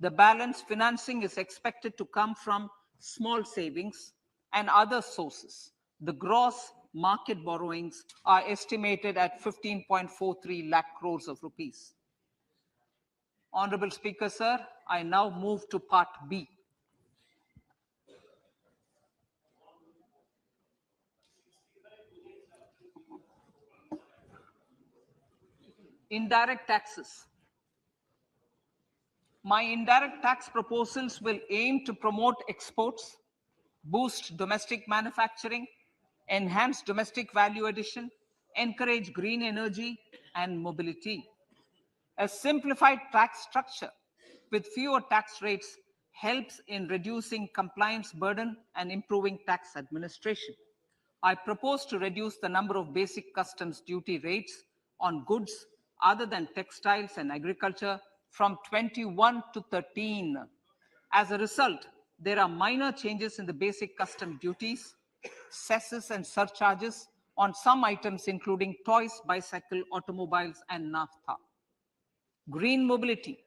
The balance financing is expected to come from small savings and other sources. The gross market borrowings are estimated at 15.43 lakh crores of rupees. Honorable Speaker, sir, I now move to Part B. Indirect taxes. My indirect tax proposals will aim to promote exports, boost domestic manufacturing, enhance domestic value addition, encourage green energy and mobility. A simplified tax structure with fewer tax rates helps in reducing compliance burden and improving tax administration. I propose to reduce the number of basic customs duty rates on goods other than textiles and agriculture from 21 to 13. As a result, there are minor changes in the basic custom duties, cesses and surcharges on some items including toys, bicycle, automobiles and naphtha. Green mobility.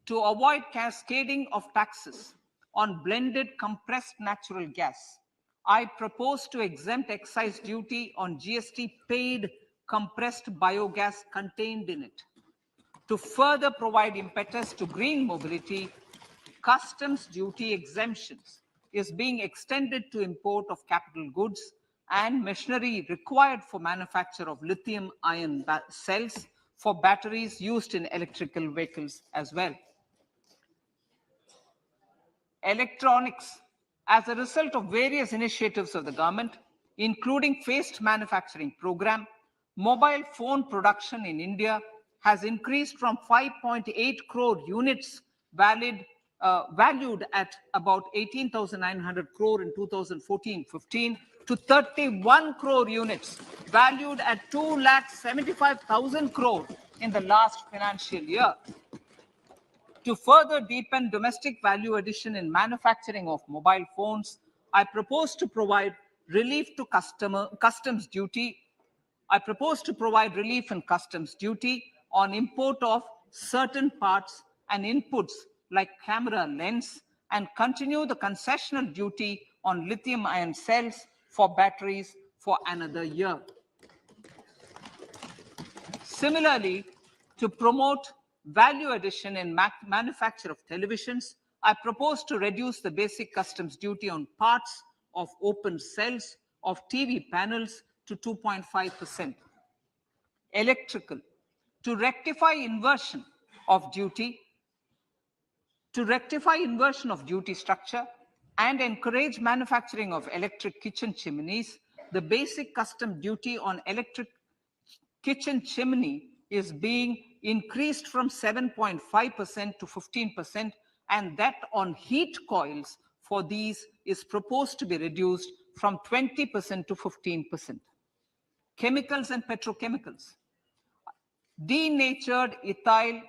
To avoid cascading of taxes on blended compressed natural gas, I propose to exempt excise duty on GST paid compressed biogas contained in it. To further provide impetus to green mobility, customs duty exemptions is being extended to import of capital goods and machinery required for manufacture of lithium-ion cells for batteries used in electrical vehicles as well. Electronics. As a result of various initiatives of the government, including phased manufacturing program, mobile phone production in India has increased from 5.8 crore units valued at about 18,900 crore in 2014-15 to 31 crore units valued at 2,75,000 crore in the last financial year. To further deepen domestic value addition in manufacturing of mobile phones, I propose to provide relief to customs duty. I propose to provide relief in customs duty on import of certain parts and inputs like camera lens and continue the concessional duty on lithium-ion cells for batteries for another year. Similarly, to promote value addition in manufacture of televisions, I propose to reduce the basic customs duty on parts of open cells of TV panels to 2.5%. Electrical. To rectify inversion of duty structure and encourage manufacturing of electric kitchen chimneys, the basic custom duty on electric kitchen chimney is being increased from 7.5% to 15%, and that on heat coils for these is proposed to be reduced from 20% to 15%. Chemicals and petrochemicals. Denatured ethyl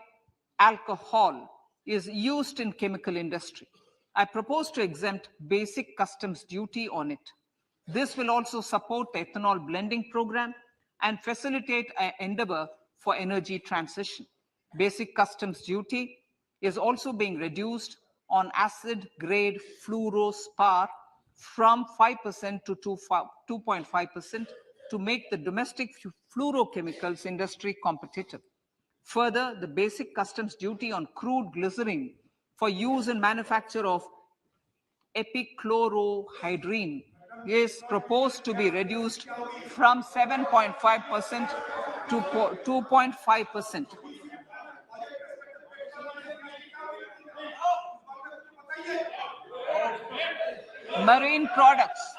alcohol is used in chemical industry. I propose to exempt basic customs duty on it. This will also support the ethanol blending program and facilitate an endeavor for energy transition. Basic customs duty is also being reduced on acid-grade fluorospar from 5% to 2.5% to make the domestic fluorochemicals industry competitive. Further, the basic customs duty on crude glycerin for use in manufacture of epichlorohydrin is proposed to be reduced from 7.5% to 2.5%. Marine products.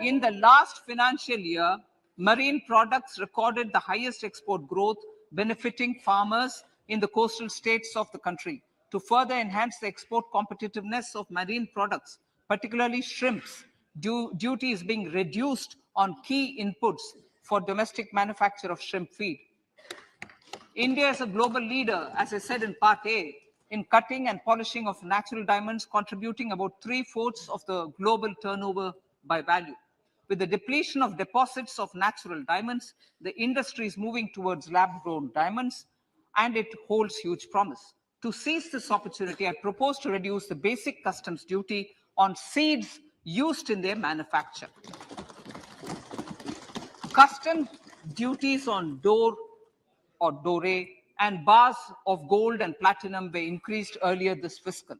In the last financial year, marine products recorded the highest export growth, benefiting farmers in the coastal states of the country. To further enhance the export competitiveness of marine products, particularly shrimps, duty is being reduced on key inputs for domestic manufacture of shrimp feed. India is a global leader, as I said in part A, in cutting and polishing of natural diamonds, contributing about 3/4 of the global turnover by value. With the depletion of deposits of natural diamonds, the industry is moving towards lab-grown diamonds, and it holds huge promise. To seize this opportunity, I propose to reduce the basic customs duty on seeds used in their manufacture. Custom duties on door or dore and bars of gold and platinum were increased earlier this fiscal.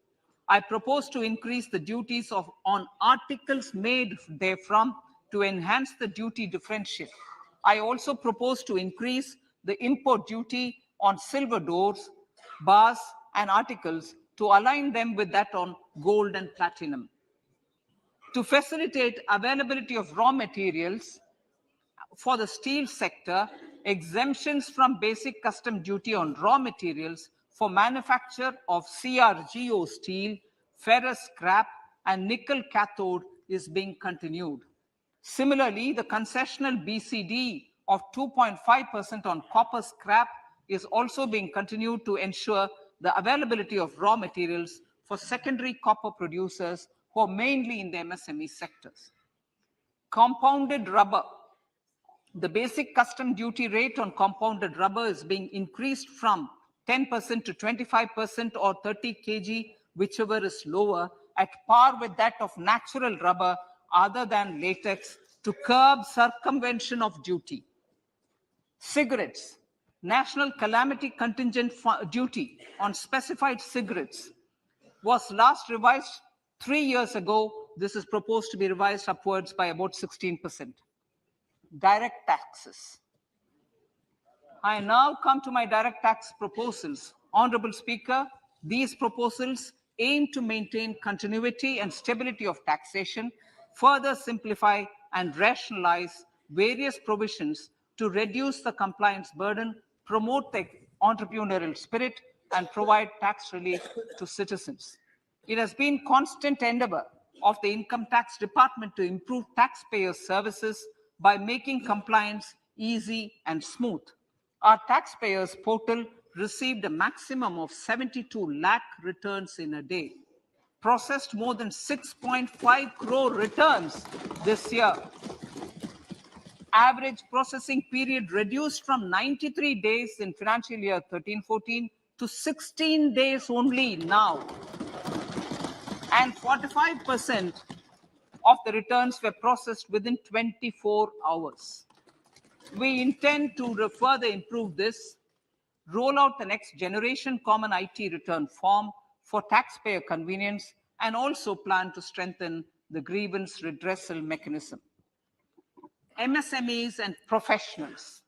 I propose to increase the duties on articles made therefrom to enhance the duty differential. I also propose to increase the import duty on silver doors, bars, and articles to align them with that on gold and platinum. To facilitate availability of raw materials for the steel sector, exemptions from basic custom duty on raw materials for manufacture of CRGO steel, ferrous scrap, and nickel cathode is being continued. Similarly, the concessional BCD of 2.5% on copper scrap is also being continued to ensure the availability of raw materials for secondary copper producers who are mainly in the MSME sectors. Compounded rubber. The basic custom duty rate on compounded rubber is being increased from 10% to 25% or 30 kg, whichever is lower, at par with that of natural rubber other than latex, to curb circumvention of duty. Cigarettes. National calamity contingent duty on specified cigarettes was last revised 3 years ago. This is proposed to be revised upwards by about 16%. Direct taxes. I now come to my direct tax proposals. Honorable Speaker, these proposals aim to maintain continuity and stability of taxation, further simplify and rationalize various provisions to reduce the compliance burden, promote the entrepreneurial spirit, and provide tax relief to citizens. It has been constant endeavor of the Income Tax Department to improve taxpayers' services by making compliance easy and smooth. Our taxpayers portal received a maximum of 72 lakh returns in a day, processed more than 6.5 crore returns this year. Average processing period reduced from 93 days in financial year 13-14 to 16 days only now. And 45% of the returns were processed within 24 hours. We intend to further improve this, roll out the next generation common IT return form for taxpayer convenience, and also plan to strengthen the grievance redressal mechanism. MSMEs and professionals.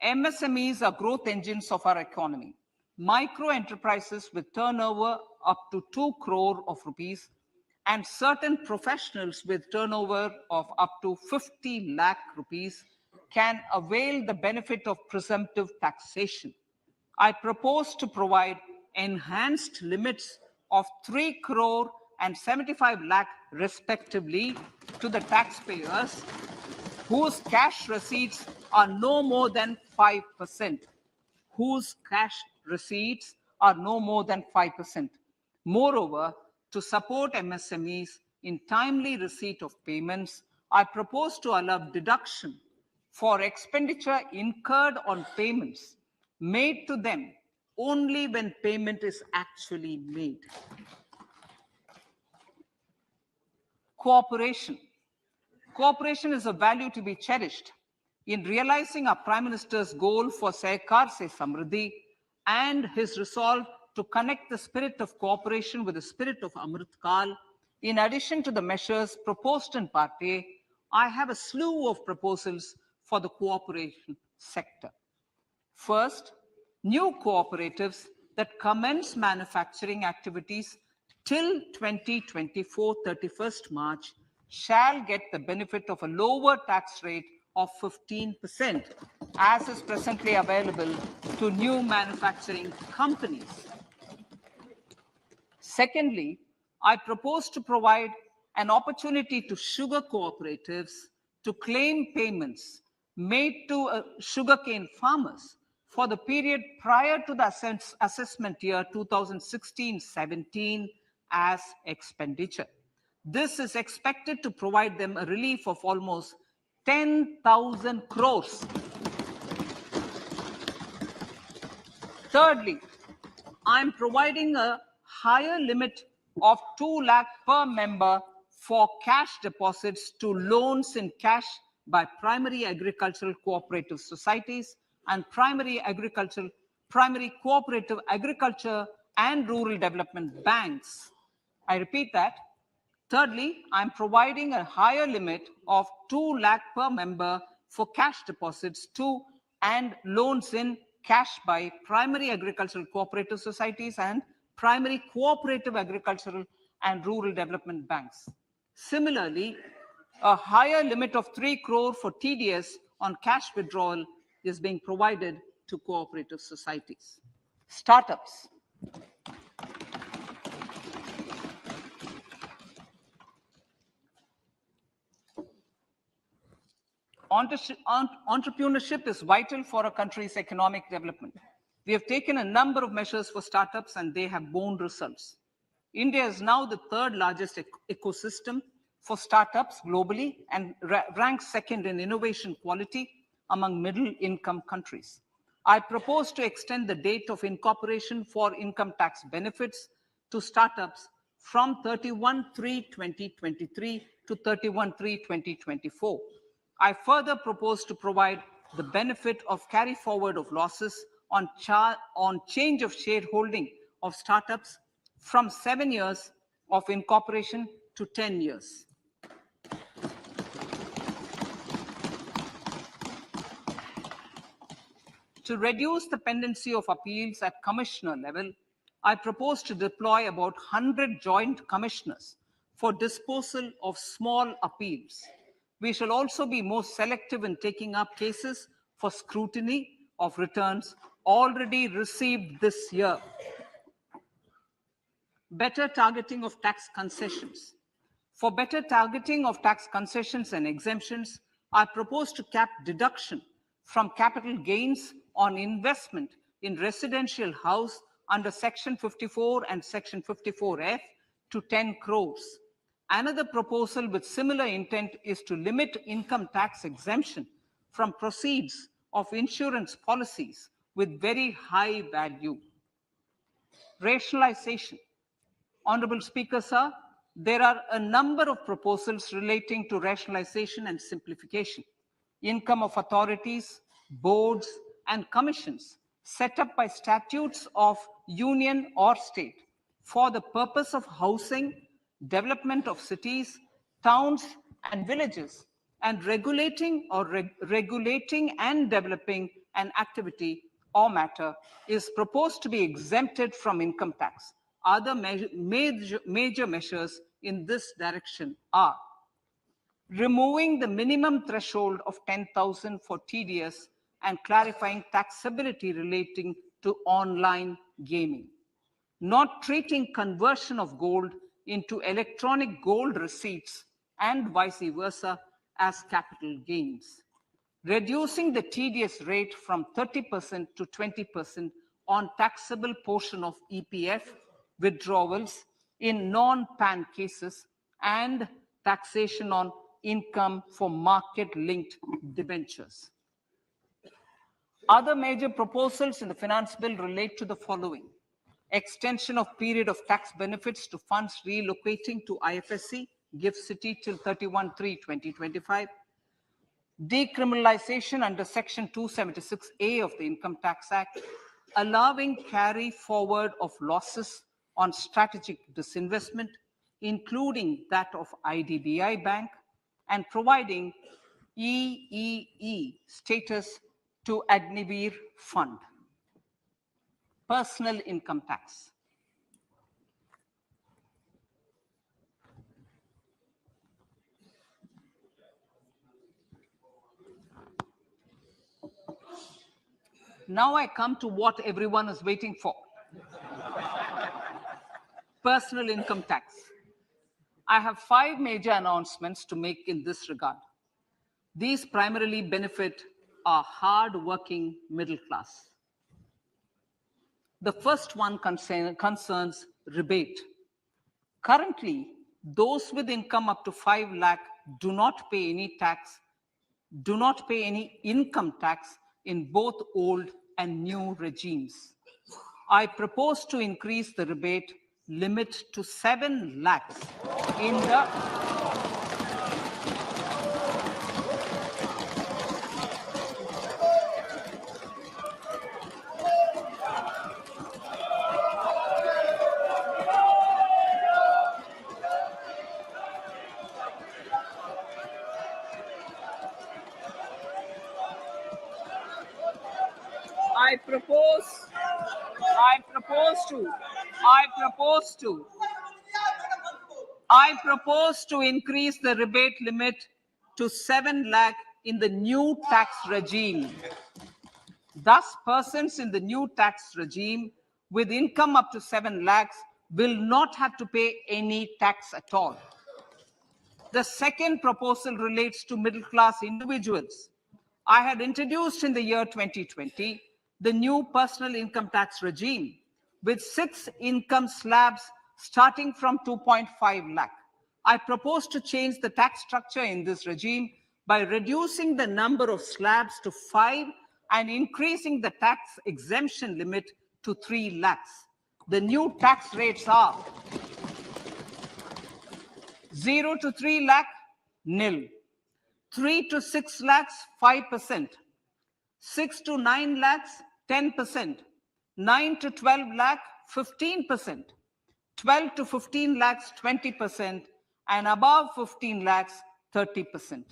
MSMEs are growth engines of our economy. Micro enterprises with turnover up to 2 crore of rupees and certain professionals with turnover of up to 50 lakh rupees can avail the benefit of presumptive taxation. I propose to provide enhanced limits of 3 crore and 75 lakh respectively to the taxpayers whose cash receipts are no more than 5%. Whose cash receipts are no more than 5%. Moreover, to support MSMEs in timely receipt of payments, I propose to allow deduction for expenditure incurred on payments made to them only when payment is actually made. Cooperation. Cooperation is a value to be cherished. In realizing our Prime Minister's goal for Sehkar Se Samriddhi and his resolve to connect the spirit of cooperation with the spirit of Amrit Kal, In addition to the measures proposed in Part A, I have a slew of proposals for the cooperation sector. First, new cooperatives that commence manufacturing activities till 2024, 31st March, shall get the benefit of a lower tax rate of 15%, as is presently available to new manufacturing companies. Secondly, I propose to provide an opportunity to sugar cooperatives to claim payments made to sugarcane farmers for the period prior to the assessment year 2016-17 as expenditure. This is expected to provide them a relief of almost 10,000 crores. Thirdly, I'm providing a higher limit of 2 lakh per member for cash deposits to loans in cash by primary agricultural cooperative societies and primary cooperative agriculture and rural development banks. I repeat that. Thirdly, I'm providing a higher limit of 2 lakh per member for cash deposits to and loans in cash by primary agricultural cooperative societies and primary cooperative agricultural and rural development banks. Similarly, a higher limit of 3 crore for TDS on cash withdrawal is being provided to cooperative societies. Startups. Entrepreneurship is vital for a country's economic development. We have taken a number of measures for startups and they have borne results. India is now the third largest ecosystem for startups globally and ranks second in innovation quality among middle-income countries. I propose to extend the date of incorporation for income tax benefits to startups from 31/3/2023 to 31/3/2024. I further propose to provide the benefit of carry forward of losses on change of shareholding of startups from 7 years of incorporation to 10 years. To reduce the pendency of appeals at commissioner level, I propose to deploy about 100 joint commissioners for disposal of small appeals. We shall also be more selective in taking up cases for scrutiny of returns already received this year. Better targeting of tax concessions. For better targeting of tax concessions and exemptions, I propose to cap deduction from capital gains on investment in residential house under Section 54 and Section 54F to 10 crores. Another proposal with similar intent is to limit income tax exemption from proceeds of insurance policies with very high value. Rationalization. Honorable Speaker, sir, there are a number of proposals relating to rationalization and simplification. Income of authorities, boards, and commissions set up by statutes of union or state for the purpose of housing, development of cities, towns, and villages, and regulating and developing an activity or matter is proposed to be exempted from income tax. Other major measures in this direction are removing the minimum threshold of 10,000 for TDS and clarifying taxability relating to online gaming, not treating conversion of gold into electronic gold receipts and vice versa as capital gains, reducing the TDS rate from 30% to 20% on taxable portion of EPF withdrawals in non-PAN cases, and taxation on income for market-linked debentures. Other major proposals in the finance bill relate to the following: extension of period of tax benefits to funds relocating to IFSC, GIFT City till 31/3/2025, decriminalization under Section 276A of the Income Tax Act, allowing carry forward of losses on strategic disinvestment, including that of IDBI Bank, and providing EEE status to Agniveer Fund. Personal income tax. Now I come to what everyone is waiting for. Personal income tax. I have 5 major announcements to make in this regard. These primarily benefit our hard-working middle class. The first one concerns rebate. Currently, those with income up to 5 lakh do not pay any income tax in both old and new regimes. I propose to increase the rebate limit to 7 lakhs in the I propose to increase the rebate limit to 7 lakh in the new tax regime. Thus, persons in the new tax regime with income up to 7 lakhs will not have to pay any tax at all. The second proposal relates to middle class individuals. I had introduced in the year 2020 the new personal income tax regime with 6 income slabs starting from 2.5 lakh. I propose to change the tax structure in this regime by reducing the number of slabs to 5 and increasing the tax exemption limit to 3 lakhs. The new tax rates are 0 to 3 lakh, nil. 3 to 6 lakhs, 5%. 6 to 9 lakhs, 10%. 9 to 12 lakh, 15%. 12 to 15 lakhs, 20%. And above 15 lakhs, 30%.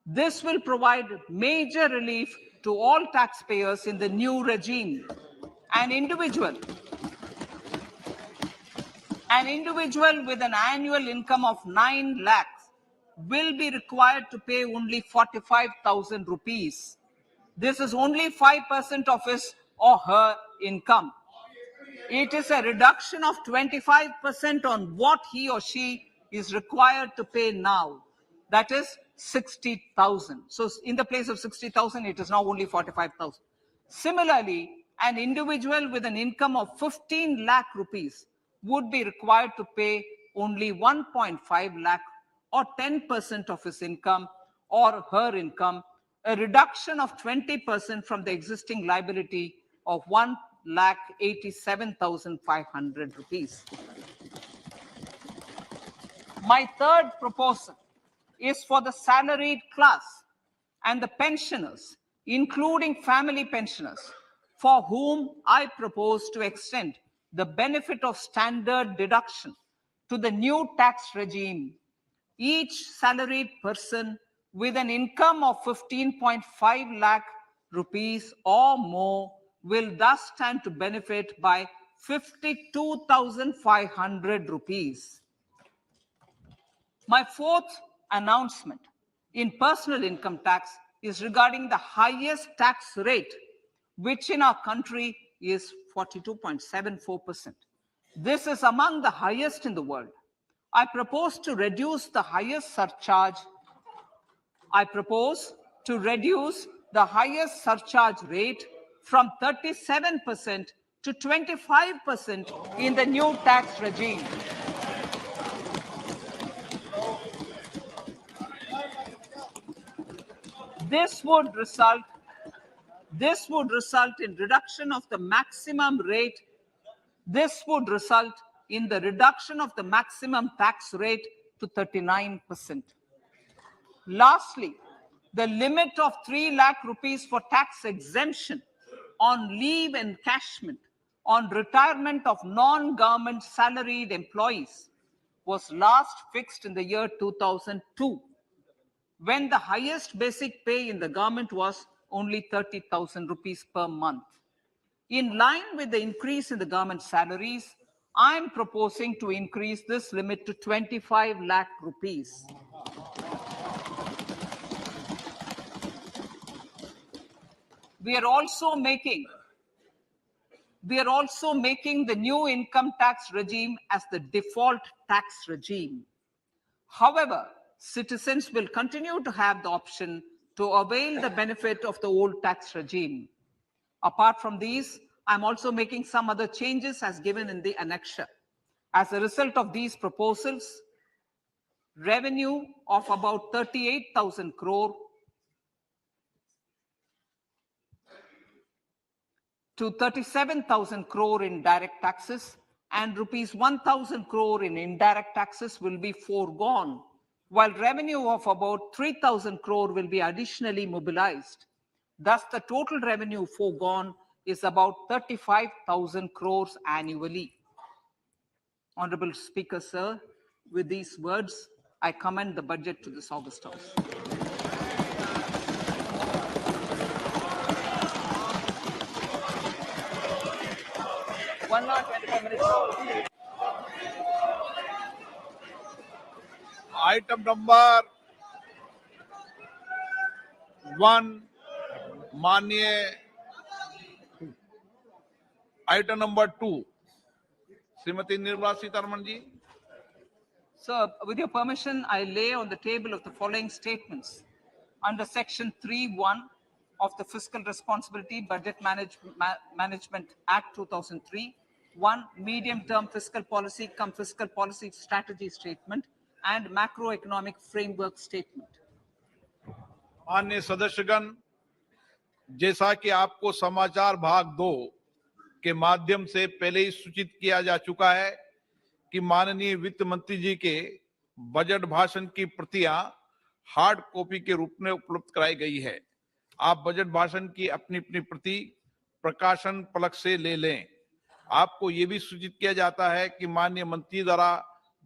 This will provide major relief to all taxpayers in the new regime. An individual with an annual income of 9 lakhs will be required to pay only 45,000 rupees. This is only 5% of his or her income. It is a reduction of 25% on what he or she is required to pay now. That is 60,000. So in the place of 60,000, it is now only 45,000. Similarly, an individual with an income of 15 lakh rupees would be required to pay only 1.5 lakh or 10% of his income or her income, a reduction of 20% from the existing liability of 1,87,500 rupees. My third proposal is for the salaried class and the pensioners, including family pensioners, for whom I propose to extend the benefit of standard deduction to the new tax regime. Each salaried person with an income of 15.5 lakh rupees or more will thus stand to benefit by 52,500 rupees. My fourth announcement in personal income tax is regarding the highest tax rate, which in our country is 42.74%. This is among the highest in the world. I propose to reduce the highest surcharge rate from 37% to 25% in the new tax regime. This would result in reduction of the maximum rate. This would result in the reduction of the maximum tax rate to 39%. Lastly, the limit of 3 lakh rupees for tax exemption on leave encashment on retirement of non-government salaried employees was last fixed in the year 2002, when the highest basic pay in the government was only 30,000 rupees per month. In line with the increase in the government salaries, I am proposing to increase this limit to 25 lakh rupees. We are also making the new income tax regime as the default tax regime. However, citizens will continue to have the option to avail the benefit of the old tax regime. Apart from these, I'm also making some other changes as given in the annexure. As a result of these proposals, revenue of about 38,000 crore to 37,000 crore in direct taxes and rupees 1,000 crore in indirect taxes will be foregone, while revenue of about 3,000 crore will be additionally mobilized. Thus, the total revenue foregone is about 35,000 crores annually. Honorable Speaker, sir, with these words, I commend the budget to this August House. Item number 1 माननीय item number 2 Shrimati Nirmala Sitharaman ji. Sir, with your permission, I lay on the table of the following statements. Under Section 3(1) of the Fiscal Responsibility Budget Management Act 2003, 1. Medium-term fiscal policy cum fiscal policy strategy statement and macroeconomic framework statement. माननीय सदस्यगण, जैसा कि आपको समाचार भाग 2 के माध्यम से पहले ही सूचित किया जा चुका है कि माननीय वित्त मंत्री जी के बजट भाषण की प्रतियां हार्ड कॉपी के रूप में उपलब्ध कराई गई है. आप बजट भाषण की अपनी अपनी प्रति प्रकाशन पलक से ले लें. आपको ये भी सूचित किया जाता है कि माननीय मंत्री द्वारा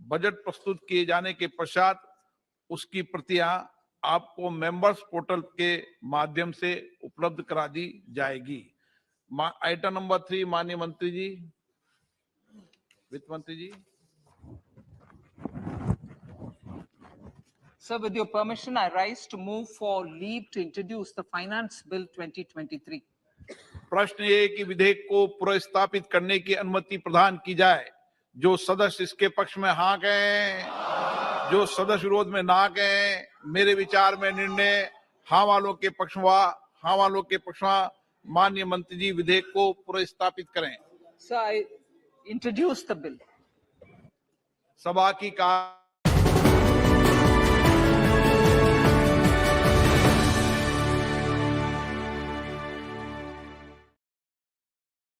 बजट प्रस्तुत किए जाने के पश्चात उसकी प्रतियां आपको मेंबर्स पोर्टल के माध्यम से उपलब्ध करा दी जाएगी. आइटम नंबर 3 माननीय मंत्री जी, वित्त मंत्री जी. Sir, with your permission, I rise to move for leave to introduce the Finance Bill 2023. प्रश्न ये कि विधेयक को पुनर्स्थापित करने की अनुमति प्रदान की जाए. जो सदस्य इसके पक्ष में हाँ कहें, जो सदस्य विरोध में ना कहें. मेरे विचार में निर्णय हाँ वालों के पक्ष में. माननीय मंत्री जी विधेयक को पुनर्स्थापित करें. Sir, I introduce the bill. सभा की